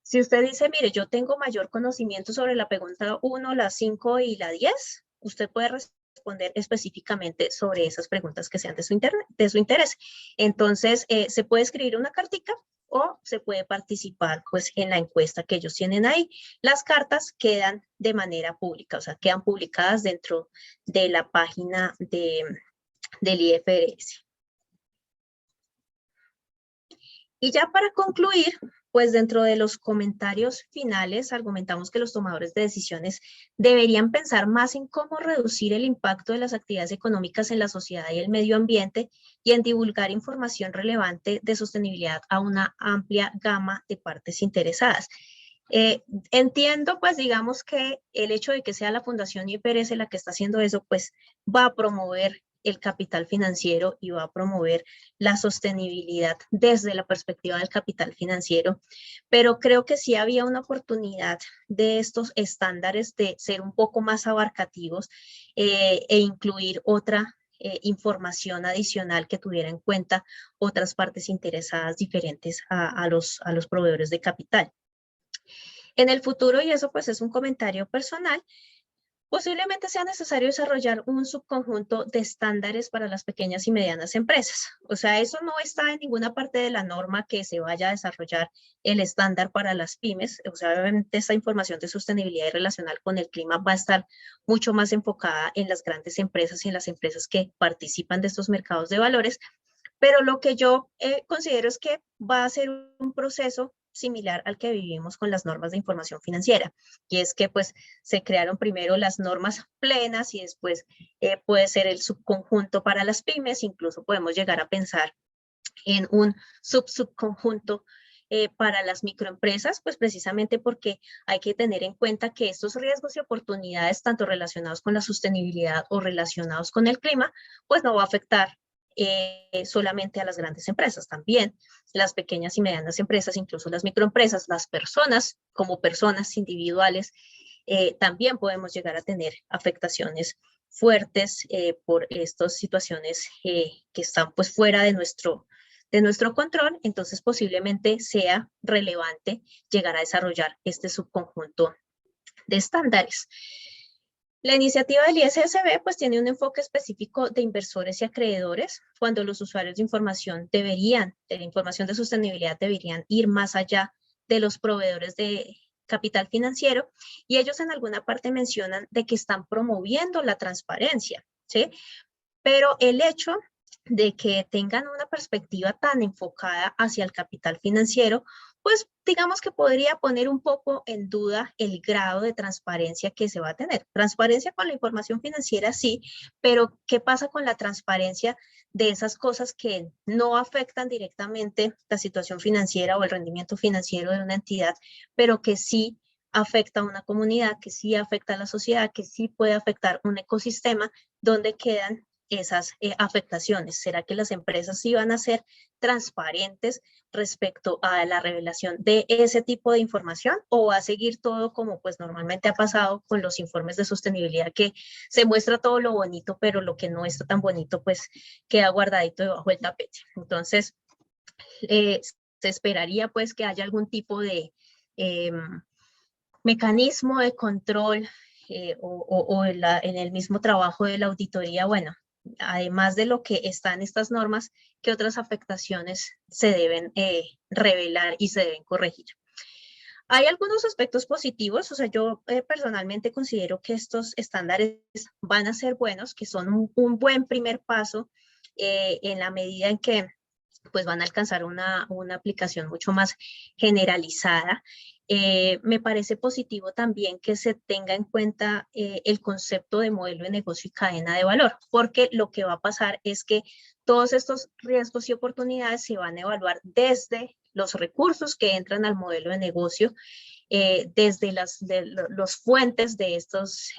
Si usted dice, mire, yo tengo mayor conocimiento sobre la pregunta 1, la 5 y la 10, usted puede responder específicamente sobre esas preguntas que sean de su interés. Entonces, se puede escribir una cartica o se puede participar pues en la encuesta que ellos tienen ahí. Las cartas quedan de manera pública, o sea, quedan publicadas dentro de la página del IFRS. Y ya para concluir, pues dentro de los comentarios finales argumentamos que los tomadores de decisiones deberían pensar más en cómo reducir el impacto de las actividades económicas en la sociedad y el medio ambiente y en divulgar información relevante de sostenibilidad a una amplia gama de partes interesadas. Entiendo, pues digamos que el hecho de que sea la Fundación IPRS la que está haciendo eso, pues va a promover el capital financiero y va a promover la sostenibilidad desde la perspectiva del capital financiero, pero creo que sí había una oportunidad de estos estándares de ser un poco más abarcativos e incluir otra información adicional que tuviera en cuenta otras partes interesadas diferentes a los proveedores de capital. En el futuro, y eso pues es un comentario personal, posiblemente sea necesario desarrollar un subconjunto de estándares para las pequeñas y medianas empresas. O sea, eso no está en ninguna parte de la norma que se vaya a desarrollar el estándar para las pymes. O sea, obviamente esta información de sostenibilidad y relacional con el clima va a estar mucho más enfocada en las grandes empresas y en las empresas que participan de estos mercados de valores. Pero lo que yo considero es que va a ser un proceso similar al que vivimos con las normas de información financiera, y es que pues se crearon primero las normas plenas y después puede ser el subconjunto para las pymes, incluso podemos llegar a pensar en un subconjunto para las microempresas, pues precisamente porque hay que tener en cuenta que estos riesgos y oportunidades, tanto relacionados con la sostenibilidad o relacionados con el clima, pues no va a afectar solamente a las grandes empresas, también las pequeñas y medianas empresas, incluso las microempresas, las personas como personas individuales, también podemos llegar a tener afectaciones fuertes por estas situaciones que están pues fuera de nuestro control. Entonces posiblemente sea relevante llegar a desarrollar este subconjunto de estándares. La iniciativa del ISSB pues tiene un enfoque específico de inversores y acreedores, cuando los usuarios de la información de sostenibilidad deberían ir más allá de los proveedores de capital financiero, y ellos en alguna parte mencionan de que están promoviendo la transparencia, ¿sí? Pero el hecho de que tengan una perspectiva tan enfocada hacia el capital financiero, pues digamos que podría poner un poco en duda el grado de transparencia que se va a tener. Transparencia con la información financiera, sí, pero ¿qué pasa con la transparencia de esas cosas que no afectan directamente la situación financiera o el rendimiento financiero de una entidad, pero que sí afecta a una comunidad, que sí afecta a la sociedad, que sí puede afectar un ecosistema? ¿Dónde quedan esas afectaciones? ¿Será que las empresas sí van a ser transparentes respecto a la revelación de ese tipo de información, o va a seguir todo como pues normalmente ha pasado con los informes de sostenibilidad, que se muestra todo lo bonito, pero lo que no está tan bonito pues queda guardadito debajo del tapete? Entonces, se esperaría pues que haya algún tipo de mecanismo de control o en el mismo trabajo de la auditoría, bueno, además de lo que está en estas normas, qué otras afectaciones se deben revelar y se deben corregir. Hay algunos aspectos positivos, o sea, yo personalmente considero que estos estándares van a ser buenos, que son un buen primer paso en la medida en que pues van a alcanzar una aplicación mucho más generalizada. Me parece positivo también que se tenga en cuenta el concepto de modelo de negocio y cadena de valor, porque lo que va a pasar es que todos estos riesgos y oportunidades se van a evaluar desde los recursos que entran al modelo de negocio, desde los fuentes de estos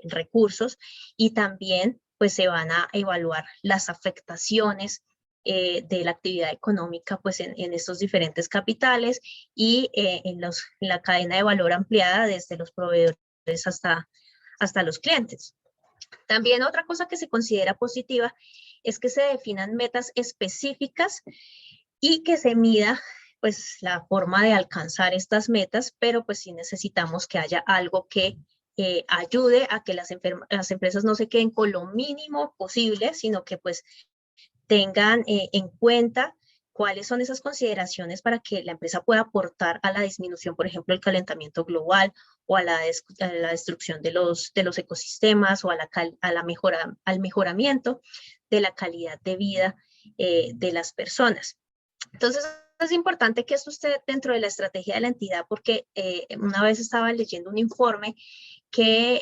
recursos, y también pues se van a evaluar las afectaciones de la actividad económica pues en estos diferentes capitales y en la cadena de valor ampliada desde los proveedores hasta los clientes. También otra cosa que se considera positiva es que se definan metas específicas y que se mida pues la forma de alcanzar estas metas, pero pues sí necesitamos que haya algo que ayude a que las empresas no se queden con lo mínimo posible, sino que pues tengan en cuenta cuáles son esas consideraciones para que la empresa pueda aportar a la disminución, por ejemplo, del calentamiento global, o a la destrucción de los ecosistemas, o al mejoramiento de la calidad de vida de las personas. Entonces, es importante que esto esté dentro de la estrategia de la entidad porque una vez estaba leyendo un informe que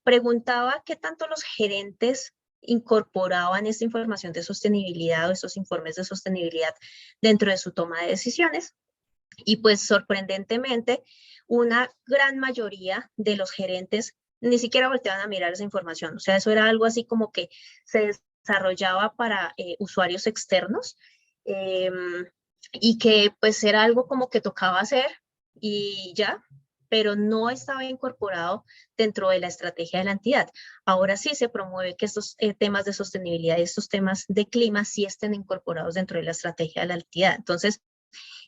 preguntaba qué tanto los gerentes incorporaban esta información de sostenibilidad o estos informes de sostenibilidad dentro de su toma de decisiones. Y pues sorprendentemente, una gran mayoría de los gerentes ni siquiera volteaban a mirar esa información. O sea, eso era algo así como que se desarrollaba para usuarios externos y que pues era algo como que tocaba hacer y ya, pero no estaba incorporado dentro de la estrategia de la entidad. Ahora sí se promueve que estos temas de sostenibilidad y estos temas de clima sí estén incorporados dentro de la estrategia de la entidad. Entonces,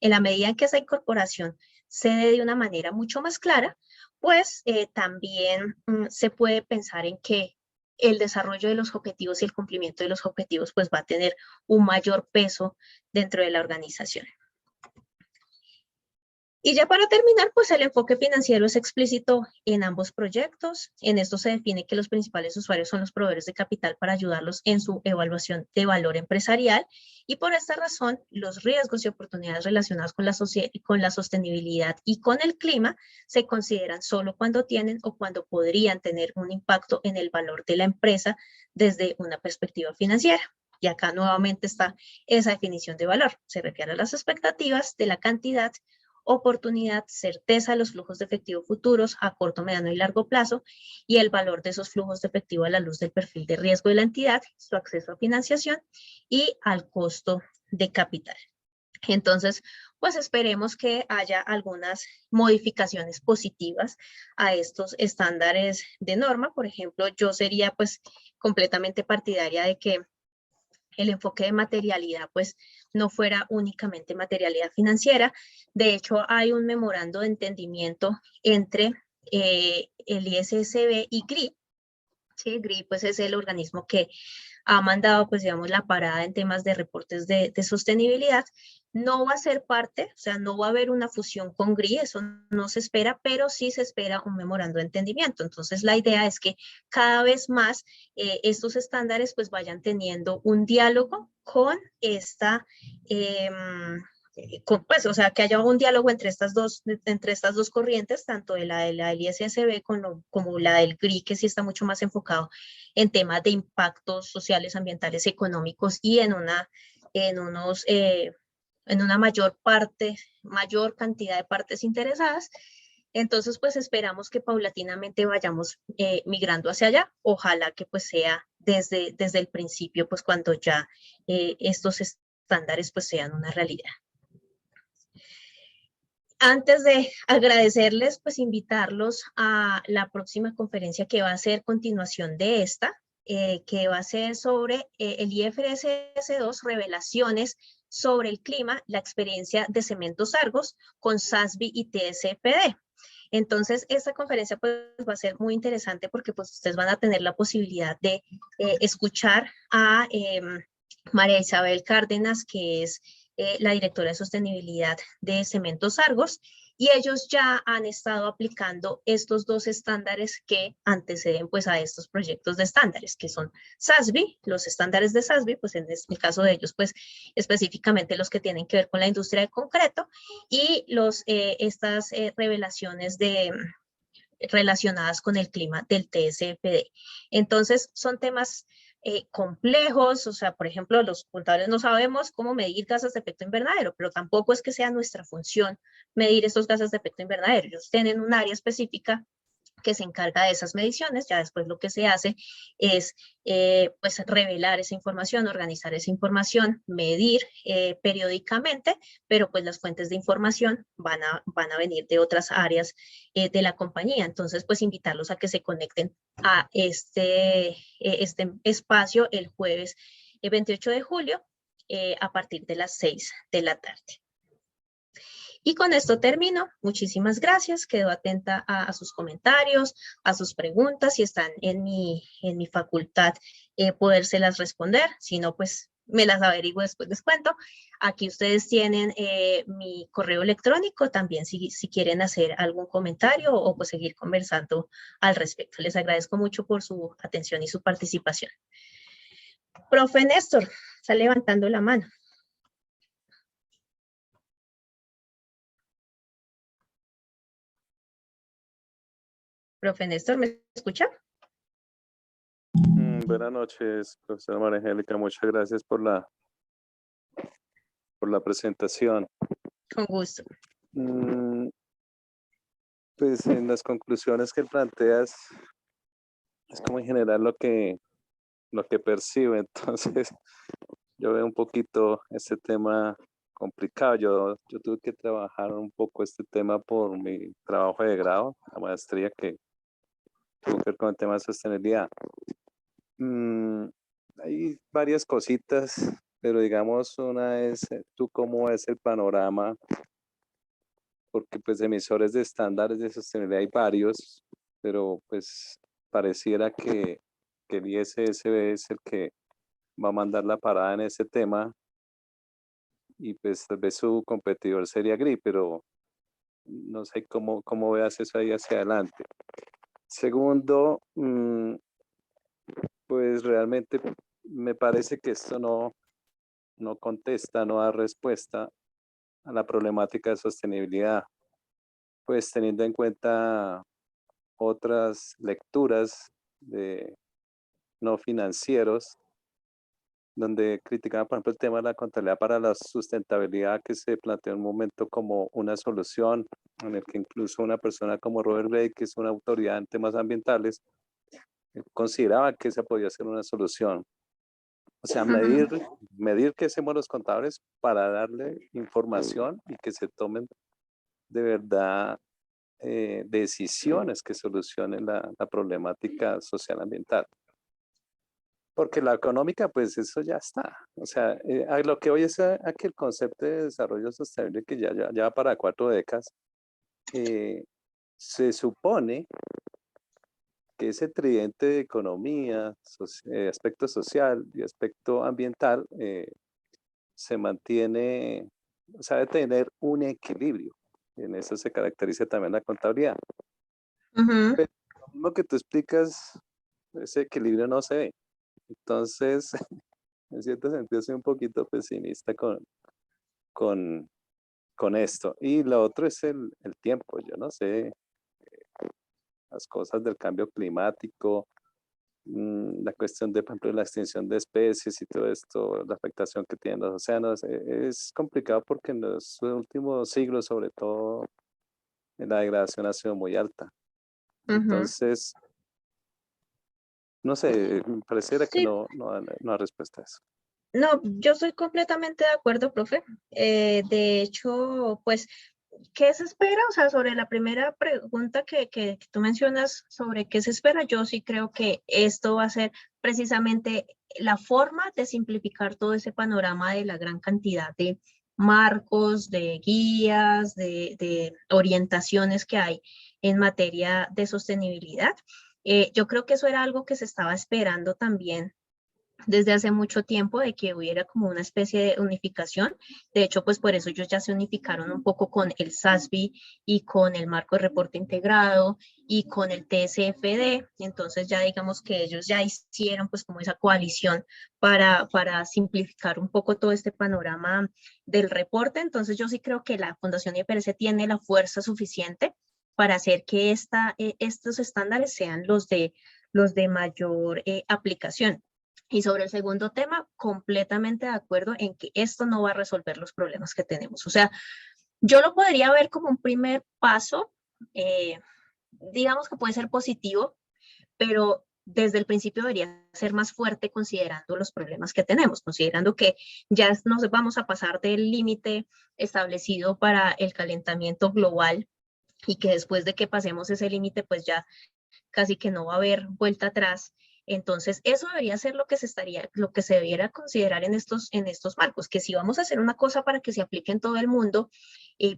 en la medida en que esa incorporación se dé de una manera mucho más clara, pues también se puede pensar en que el desarrollo de los objetivos y el cumplimiento de los objetivos pues va a tener un mayor peso dentro de la organización. Y ya para terminar, pues el enfoque financiero es explícito en ambos proyectos. En esto se define que los principales usuarios son los proveedores de capital para ayudarlos en su evaluación de valor empresarial y por esta razón los riesgos y oportunidades relacionados con la sostenibilidad y con el clima se consideran solo cuando tienen o cuando podrían tener un impacto en el valor de la empresa desde una perspectiva financiera. Y acá nuevamente está esa definición de valor. Se refiere a las expectativas de la cantidad, oportunidad, certeza de los flujos de efectivo futuros a corto, mediano y largo plazo y el valor de esos flujos de efectivo a la luz del perfil de riesgo de la entidad, su acceso a financiación y al costo de capital. Entonces, pues esperemos que haya algunas modificaciones positivas a estos estándares de norma. Por ejemplo, yo sería pues completamente partidaria de que el enfoque de materialidad pues no fuera únicamente materialidad financiera. De hecho, hay un memorando de entendimiento entre el ISSB y GRI. Sí, GRI pues es el organismo que ha mandado, pues digamos, la parada en temas de reportes de sostenibilidad. No va a ser parte, o sea, no va a haber una fusión con GRI, eso no se espera, pero sí se espera un memorando de entendimiento. Entonces, la idea es que cada vez más estos estándares pues vayan teniendo un diálogo con esta... pues, o sea, que haya un diálogo entre estas dos corrientes, tanto de la del ISSB como la del GRI, que sí está mucho más enfocado en temas de impactos sociales, ambientales, económicos y en una mayor cantidad de partes interesadas. Entonces, pues esperamos que paulatinamente vayamos migrando hacia allá. Ojalá que pues sea desde el principio, pues cuando ya estos estándares pues sean una realidad. Antes de agradecerles, pues invitarlos a la próxima conferencia que va a ser continuación de esta, que va a ser sobre el IFRS 2, revelaciones sobre el clima, la experiencia de Cementos Argos con SASB y TCPD. Entonces, esta conferencia pues, va a ser muy interesante porque pues, ustedes van a tener la posibilidad de escuchar a María Isabel Cárdenas, que es la directora de sostenibilidad de Cementos Argos, y ellos ya han estado aplicando estos dos estándares que anteceden pues a estos proyectos de estándares, que son SASB, los estándares de SASB, pues en el caso de ellos pues específicamente los que tienen que ver con la industria de concreto y estas revelaciones relacionadas con el clima del TCFD. Entonces, son temas complejos, o sea, por ejemplo, los contables no sabemos cómo medir gases de efecto invernadero, pero tampoco es que sea nuestra función medir estos gases de efecto invernadero. Ellos tienen un área específica que se encarga de esas mediciones. Ya después lo que se hace es pues revelar esa información, organizar esa información, medir periódicamente, pero pues las fuentes de información van a venir de otras áreas de la compañía. Entonces, pues invitarlos a que se conecten a este espacio el jueves 28 de julio a partir de las 6 de la tarde. Y con esto termino. Muchísimas gracias. Quedo atenta a sus comentarios, a sus preguntas. Si están en mi facultad, podérselas responder. Si no, pues me las averiguo después, les cuento. Aquí ustedes tienen mi correo electrónico también si quieren hacer algún comentario o pues seguir conversando al respecto. Les agradezco mucho por su atención y su participación. Profe Néstor, está levantando la mano. Profe Néstor, ¿me escucha? Buenas noches, profesora María Angélica. Muchas gracias por la presentación. Con gusto. Mm, Pues en las conclusiones que planteas es como en general lo que percibe. Entonces, yo veo un poquito este tema complicado. Yo tuve que trabajar un poco este tema por mi trabajo de grado, la maestría que tuvo que ver con el tema de sostenibilidad. Mm, Hay varias cositas, pero digamos una es, ¿tú cómo ves el panorama? Porque pues emisores de estándares de sostenibilidad hay varios, pero pues pareciera que el ISSB es el que va a mandar la parada en ese tema y pues tal vez su competidor sería GRI, pero no sé cómo veas eso ahí hacia adelante. Segundo, pues realmente me parece que esto no contesta, no da respuesta a la problemática de sostenibilidad, pues teniendo en cuenta otras lecturas de no financieros, donde criticaban, por ejemplo, el tema de la contabilidad para la sustentabilidad que se planteó en un momento como una solución, en el que incluso una persona como Robert Gray, que es una autoridad en temas ambientales, consideraba que esa podía ser una solución. O sea, medir qué hacemos los contadores para darle información y que se tomen de verdad decisiones que solucionen la problemática social ambiental. Porque la económica, pues eso ya está. O sea, a lo que hoy es a que el concepto de desarrollo sostenible, que ya va para 4 décadas, se supone que ese tridente de economía, aspecto social y aspecto ambiental se mantiene, o sea, debe tener un equilibrio. En eso se caracteriza también la contabilidad. Ujú. Pero lo mismo que tú explicas, ese equilibrio no se ve. Entonces, en cierto sentido, soy un poquito pesimista con, con esto. Y lo otro es el tiempo. Yo no sé, las cosas del cambio climático, la cuestión de, por ejemplo, la extinción de especies y todo esto, la afectación que tienen los océanos, es complicado porque en los últimos siglos, sobre todo, la degradación ha sido muy alta. Ujú. Entonces, no sé, me pareciera que Sí, no hay respuesta a eso. no, yo estoy completamente de acuerdo, profe. De hecho, pues, ¿qué se espera? O sea, sobre la primera pregunta que tú mencionas sobre qué se espera, yo sí creo que esto va a ser precisamente la forma de simplificar todo ese panorama de la gran cantidad de marcos, de guías, de orientaciones que hay en materia de sostenibilidad. Yo creo que eso era algo que se estaba esperando también desde hace mucho tiempo de que hubiera como una especie de unificación. De hecho, pues por eso ellos ya se unificaron un poco con el SASB y con el marco de reporte integrado y con el TCFD. Entonces ya digamos que ellos ya hicieron pues como esa coalición para simplificar un poco todo este panorama del reporte. Entonces yo sí creo que la Fundación IPRS tiene la fuerza suficiente para hacer que estos estándares sean los de mayor aplicación. Y sobre el segundo tema, completamente de acuerdo en que esto no va a resolver los problemas que tenemos. O sea, yo lo podría ver como un primer paso, eh, digamos que puede ser positivo, pero desde el principio debería ser más fuerte considerando los problemas que tenemos, considerando que ya nos vamos a pasar del límite establecido para el calentamiento global y que después de que pasemos ese límite, pues ya casi que no va a haber vuelta atrás. Entonces, eso debería ser lo que se debiera considerar en estos marcos, que si vamos a hacer una cosa para que se aplique en todo el mundo,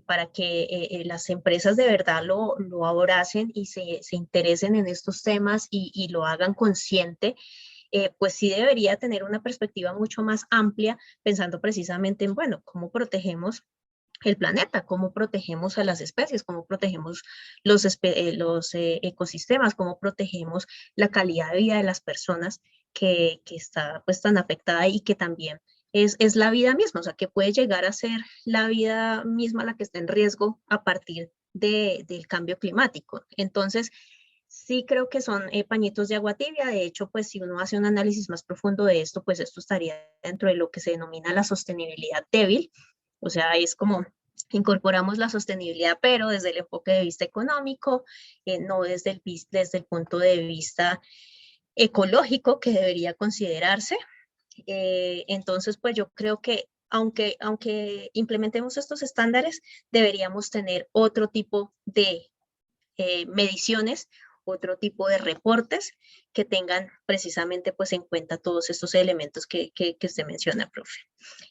para que las empresas de verdad lo abracen y se interesen en estos temas y lo hagan consciente, pues sí debería tener una perspectiva mucho más amplia, pensando precisamente en, bueno, cómo protegemos el planeta, cómo protegemos a las especies, cómo protegemos los ecosistemas, cómo protegemos la calidad de vida de las personas que está pues tan afectada y que también es la vida misma, o sea, que puede llegar a ser la vida misma la que está en riesgo a partir del cambio climático. Entonces, sí creo que son pañitos de agua tibia. De hecho, pues si uno hace un análisis más profundo de esto, pues esto estaría dentro de lo que se denomina la sostenibilidad débil. O sea, es como incorporamos la sostenibilidad, pero desde el enfoque de vista económico, no desde el punto de vista ecológico que debería considerarse. Entonces, pues yo creo que aunque implementemos estos estándares, deberíamos tener otro tipo de mediciones, otro tipo de reportes que tengan precisamente pues en cuenta todos estos elementos que usted menciona, profe.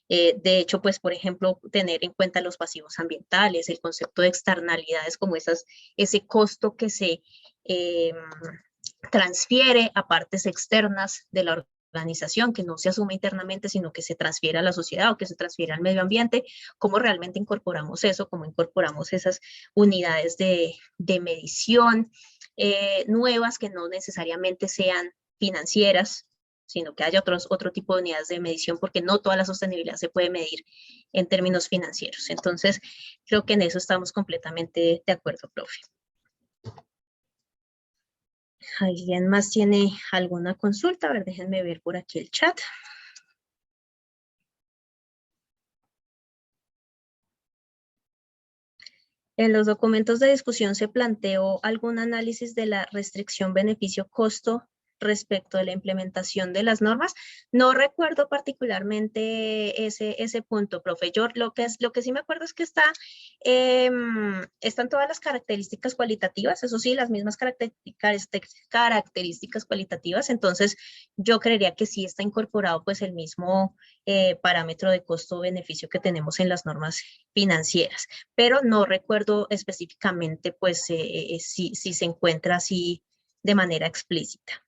De hecho, pues por ejemplo, tener en cuenta los pasivos ambientales, el concepto de externalidades como ese costo que se transfiere a partes externas de la organización, que no se asume internamente, sino que se transfiere a la sociedad o que se transfiere al medio ambiente, cómo realmente incorporamos eso, cómo incorporamos esas unidades de medición nuevas que no necesariamente sean financieras, sino que haya otro tipo de unidades de medición, porque no toda la sostenibilidad se puede medir en términos financieros. Entonces, creo que en eso estamos completamente de acuerdo, profe. ¿Alguien más tiene alguna consulta? A ver, déjenme ver por aquí el chat. En los documentos de discusión se planteó algún análisis de la restricción beneficio-costo respecto de la implementación de las normas. No recuerdo particularmente ese punto, profe. Yo lo que sí me acuerdo es que están todas las características cualitativas, eso sí, las mismas características cualitativas. Entonces, yo creería que sí está incorporado pues el mismo parámetro de costo-beneficio que tenemos en las normas financieras, pero no recuerdo específicamente pues si se encuentra así de manera explícita.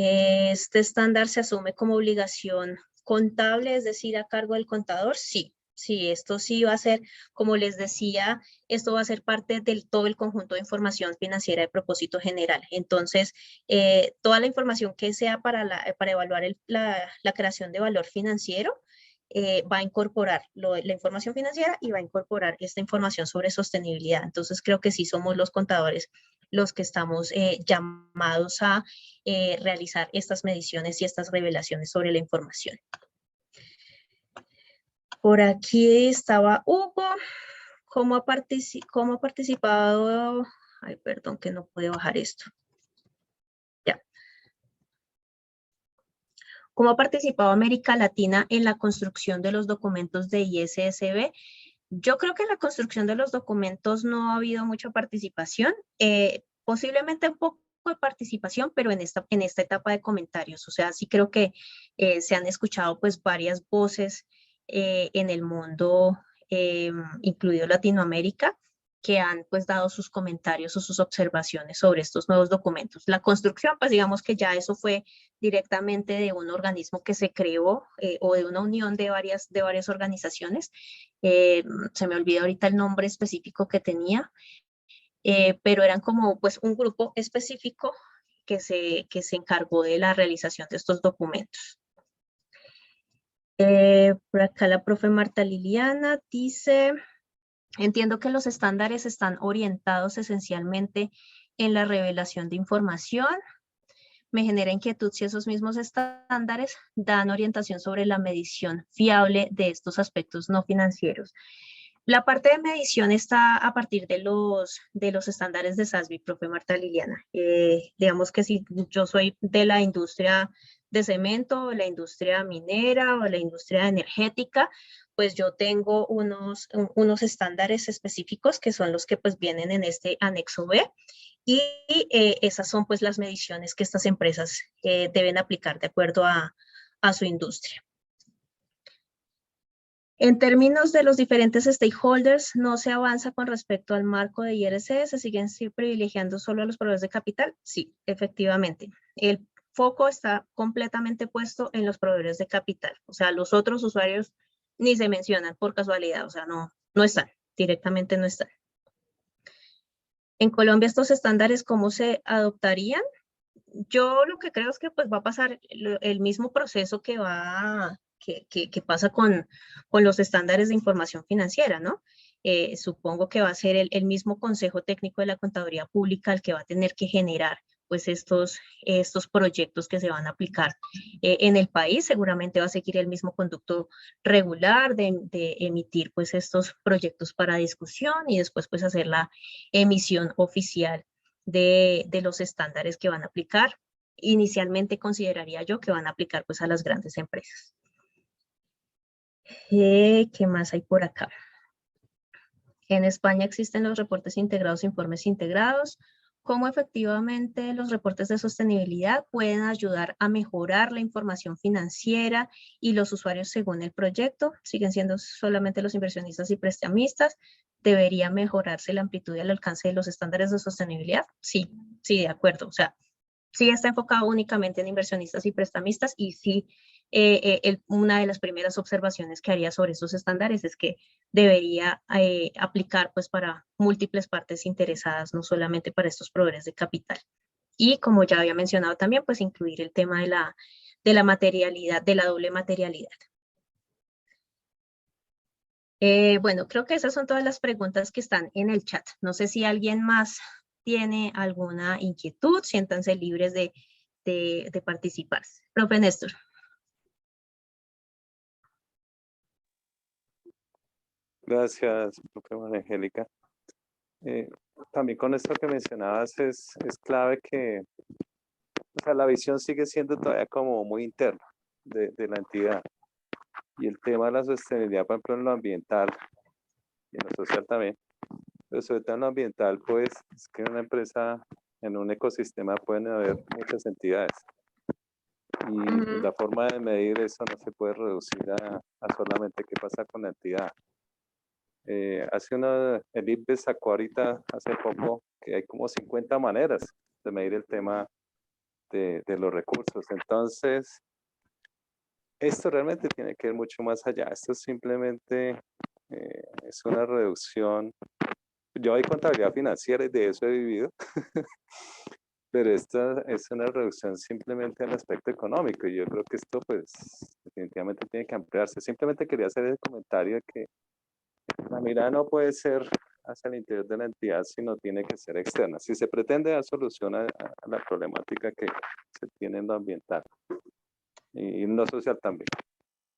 Este estándar se asume como obligación contable, es decir, a cargo del contador. Sí, esto sí va a ser, como les decía, esto va a ser parte del todo el conjunto de información financiera de propósito general. Entonces, toda la información que sea para evaluar la creación de valor financiero, va a incorporar la información financiera y va a incorporar esta información sobre sostenibilidad. Entonces, creo que sí somos los contadores los que estamos llamados a realizar estas mediciones y estas revelaciones sobre la información. Por aquí estaba Hugo. ¿Cómo ha participado? Ay, perdón, que no puede bajar esto. Ya. ¿Cómo ha participado América Latina en la construcción de los documentos de ISSB? Yo creo que en la construcción de los documentos no ha habido mucha participación. Posiblemente un poco de participación, pero en esta etapa de comentarios. O sea, sí creo que se han escuchado pues varias voces en el mundo, incluido Latinoamérica, que han pues dado sus comentarios o sus observaciones sobre estos nuevos documentos. La construcción, pues digamos que ya eso fue directamente de un organismo que se creó o de una unión de varias organizaciones. Se me olvidó ahorita el nombre específico que tenía, pero eran como pues un grupo específico que se encargó de la realización de estos documentos. Por acá la profe Marta Liliana dice, entiendo que los estándares están orientados esencialmente en la revelación de información. Me genera inquietud si esos mismos estándares dan orientación sobre la medición fiable de estos aspectos no financieros. La parte de medición está a partir de los estándares de SASB, profe Marta Liliana. Digamos que si yo soy de la industria de cemento, o la industria minera o la industria energética, pues yo tengo unos estándares específicos que son los que pues vienen en este anexo B, y esas son pues las mediciones que estas empresas deben aplicar de acuerdo a su industria. En términos de los diferentes stakeholders, no se avanza con respecto al marco de IRC, se siguen privilegiando solo a los proveedores de capital. Sí, efectivamente. El foco está completamente puesto en los proveedores de capital. O sea, los otros usuarios ni se mencionan por casualidad, o sea, no están, directamente no están. En Colombia, estos estándares, ¿cómo se adoptarían? Yo lo que creo es que pues va a pasar el mismo proceso que pasa con los estándares de información financiera, ¿no? supongo que va a ser el mismo Consejo Técnico de la Contaduría Pública el que va a tener que generar pues estos proyectos que se van a aplicar en el país. Seguramente va a seguir el mismo conducto regular de emitir pues estos proyectos para discusión y después pues hacer la emisión oficial de los estándares que van a aplicar. Inicialmente consideraría yo que van a aplicar pues a las grandes empresas. ¿Qué más hay por acá? En España existen los reportes integrados, informes integrados. ¿Cómo efectivamente los reportes de sostenibilidad pueden ayudar a mejorar la información financiera y los usuarios según el proyecto? Siguen siendo solamente los inversionistas y prestamistas. ¿Debería mejorarse la amplitud y el alcance de los estándares de sostenibilidad? Sí, de acuerdo. O sea, sí está enfocado únicamente en inversionistas y prestamistas y sí, una de las primeras observaciones que haría sobre esos estándares es que debería aplicar pues para múltiples partes interesadas, no solamente para estos proveedores de capital. Y como ya había mencionado también, pues incluir el tema de la materialidad, de la doble materialidad. Bueno, creo que esas son todas las preguntas que están en el chat. No sé si alguien más tiene alguna inquietud, siéntanse libres de participar. Profe Néstor. Gracias, profe María Angélica. También con esto que mencionabas es clave que o sea, la visión sigue siendo todavía como muy interna de la entidad. Y el tema de la sostenibilidad, por ejemplo, en lo ambiental y en lo social también, pero sobre todo en lo ambiental, pues es que en una empresa, en un ecosistema pueden haber muchas entidades. Y la forma de medir eso no se puede reducir a solamente qué pasa con la entidad. El IPBES sacó ahorita, hace poco, que hay como 50 maneras de medir el tema de los recursos. Entonces, esto realmente tiene que ir mucho más allá. Esto simplemente es una reducción. Yo hay contabilidad financiera y de eso he vivido. Pero esta es una reducción simplemente en el aspecto económico y yo creo que esto pues definitivamente tiene que ampliarse. Simplemente quería hacer el comentario de que la mirada no puede ser hacia el interior de la entidad, sino tiene que ser externa. Si se pretende dar solución a la problemática que se tiene en lo ambiental y en lo social también,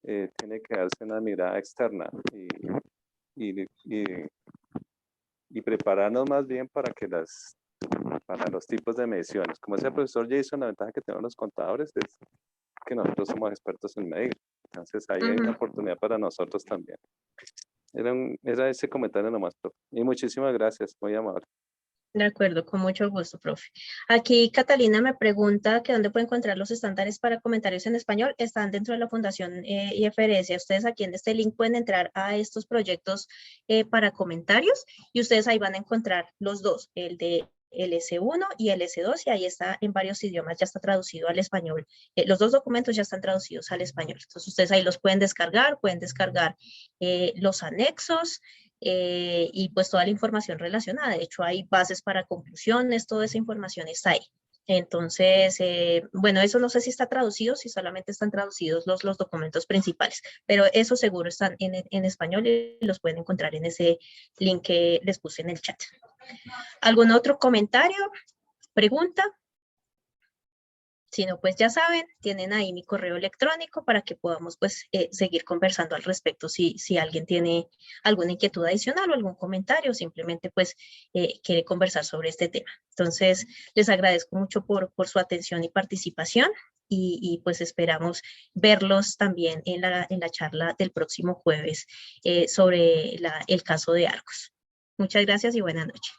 tiene que darse una mirada externa y prepararnos más bien para los tipos de mediciones. Como decía el profesor Jason, la ventaja que tenemos los contadores es que nosotros somos expertos en medir. Entonces ahí hay una oportunidad para nosotros también. Era ese comentario nomás, profe. Y muchísimas gracias, muy amable. De acuerdo, con mucho gusto, profe. Aquí Catalina me pregunta que dónde puede encontrar los estándares para comentarios en español. Están dentro de la Fundación IFRS. Ustedes aquí en este link pueden entrar a estos proyectos para comentarios y ustedes ahí van a encontrar los dos, el de el S1 y el S2, y ahí está en varios idiomas, ya está traducido al español. Los dos documentos ya están traducidos al español. Entonces ustedes ahí los pueden descargar los anexos, y pues toda la información relacionada. De hecho, hay bases para conclusiones, toda esa información está ahí. Entonces, bueno, eso no sé si está traducido, si solamente están traducidos los documentos principales, pero eso seguro están en español y los pueden encontrar en ese link que les puse en el chat. ¿Algún otro comentario? ¿Pregunta? Si no, pues ya saben, tienen ahí mi correo electrónico para que podamos pues seguir conversando al respecto si alguien tiene alguna inquietud adicional o algún comentario, simplemente pues quiere conversar sobre este tema. Entonces, les agradezco mucho por su atención y participación y pues esperamos verlos también en la charla del próximo jueves sobre el caso de Argos. Muchas gracias y buenas noches.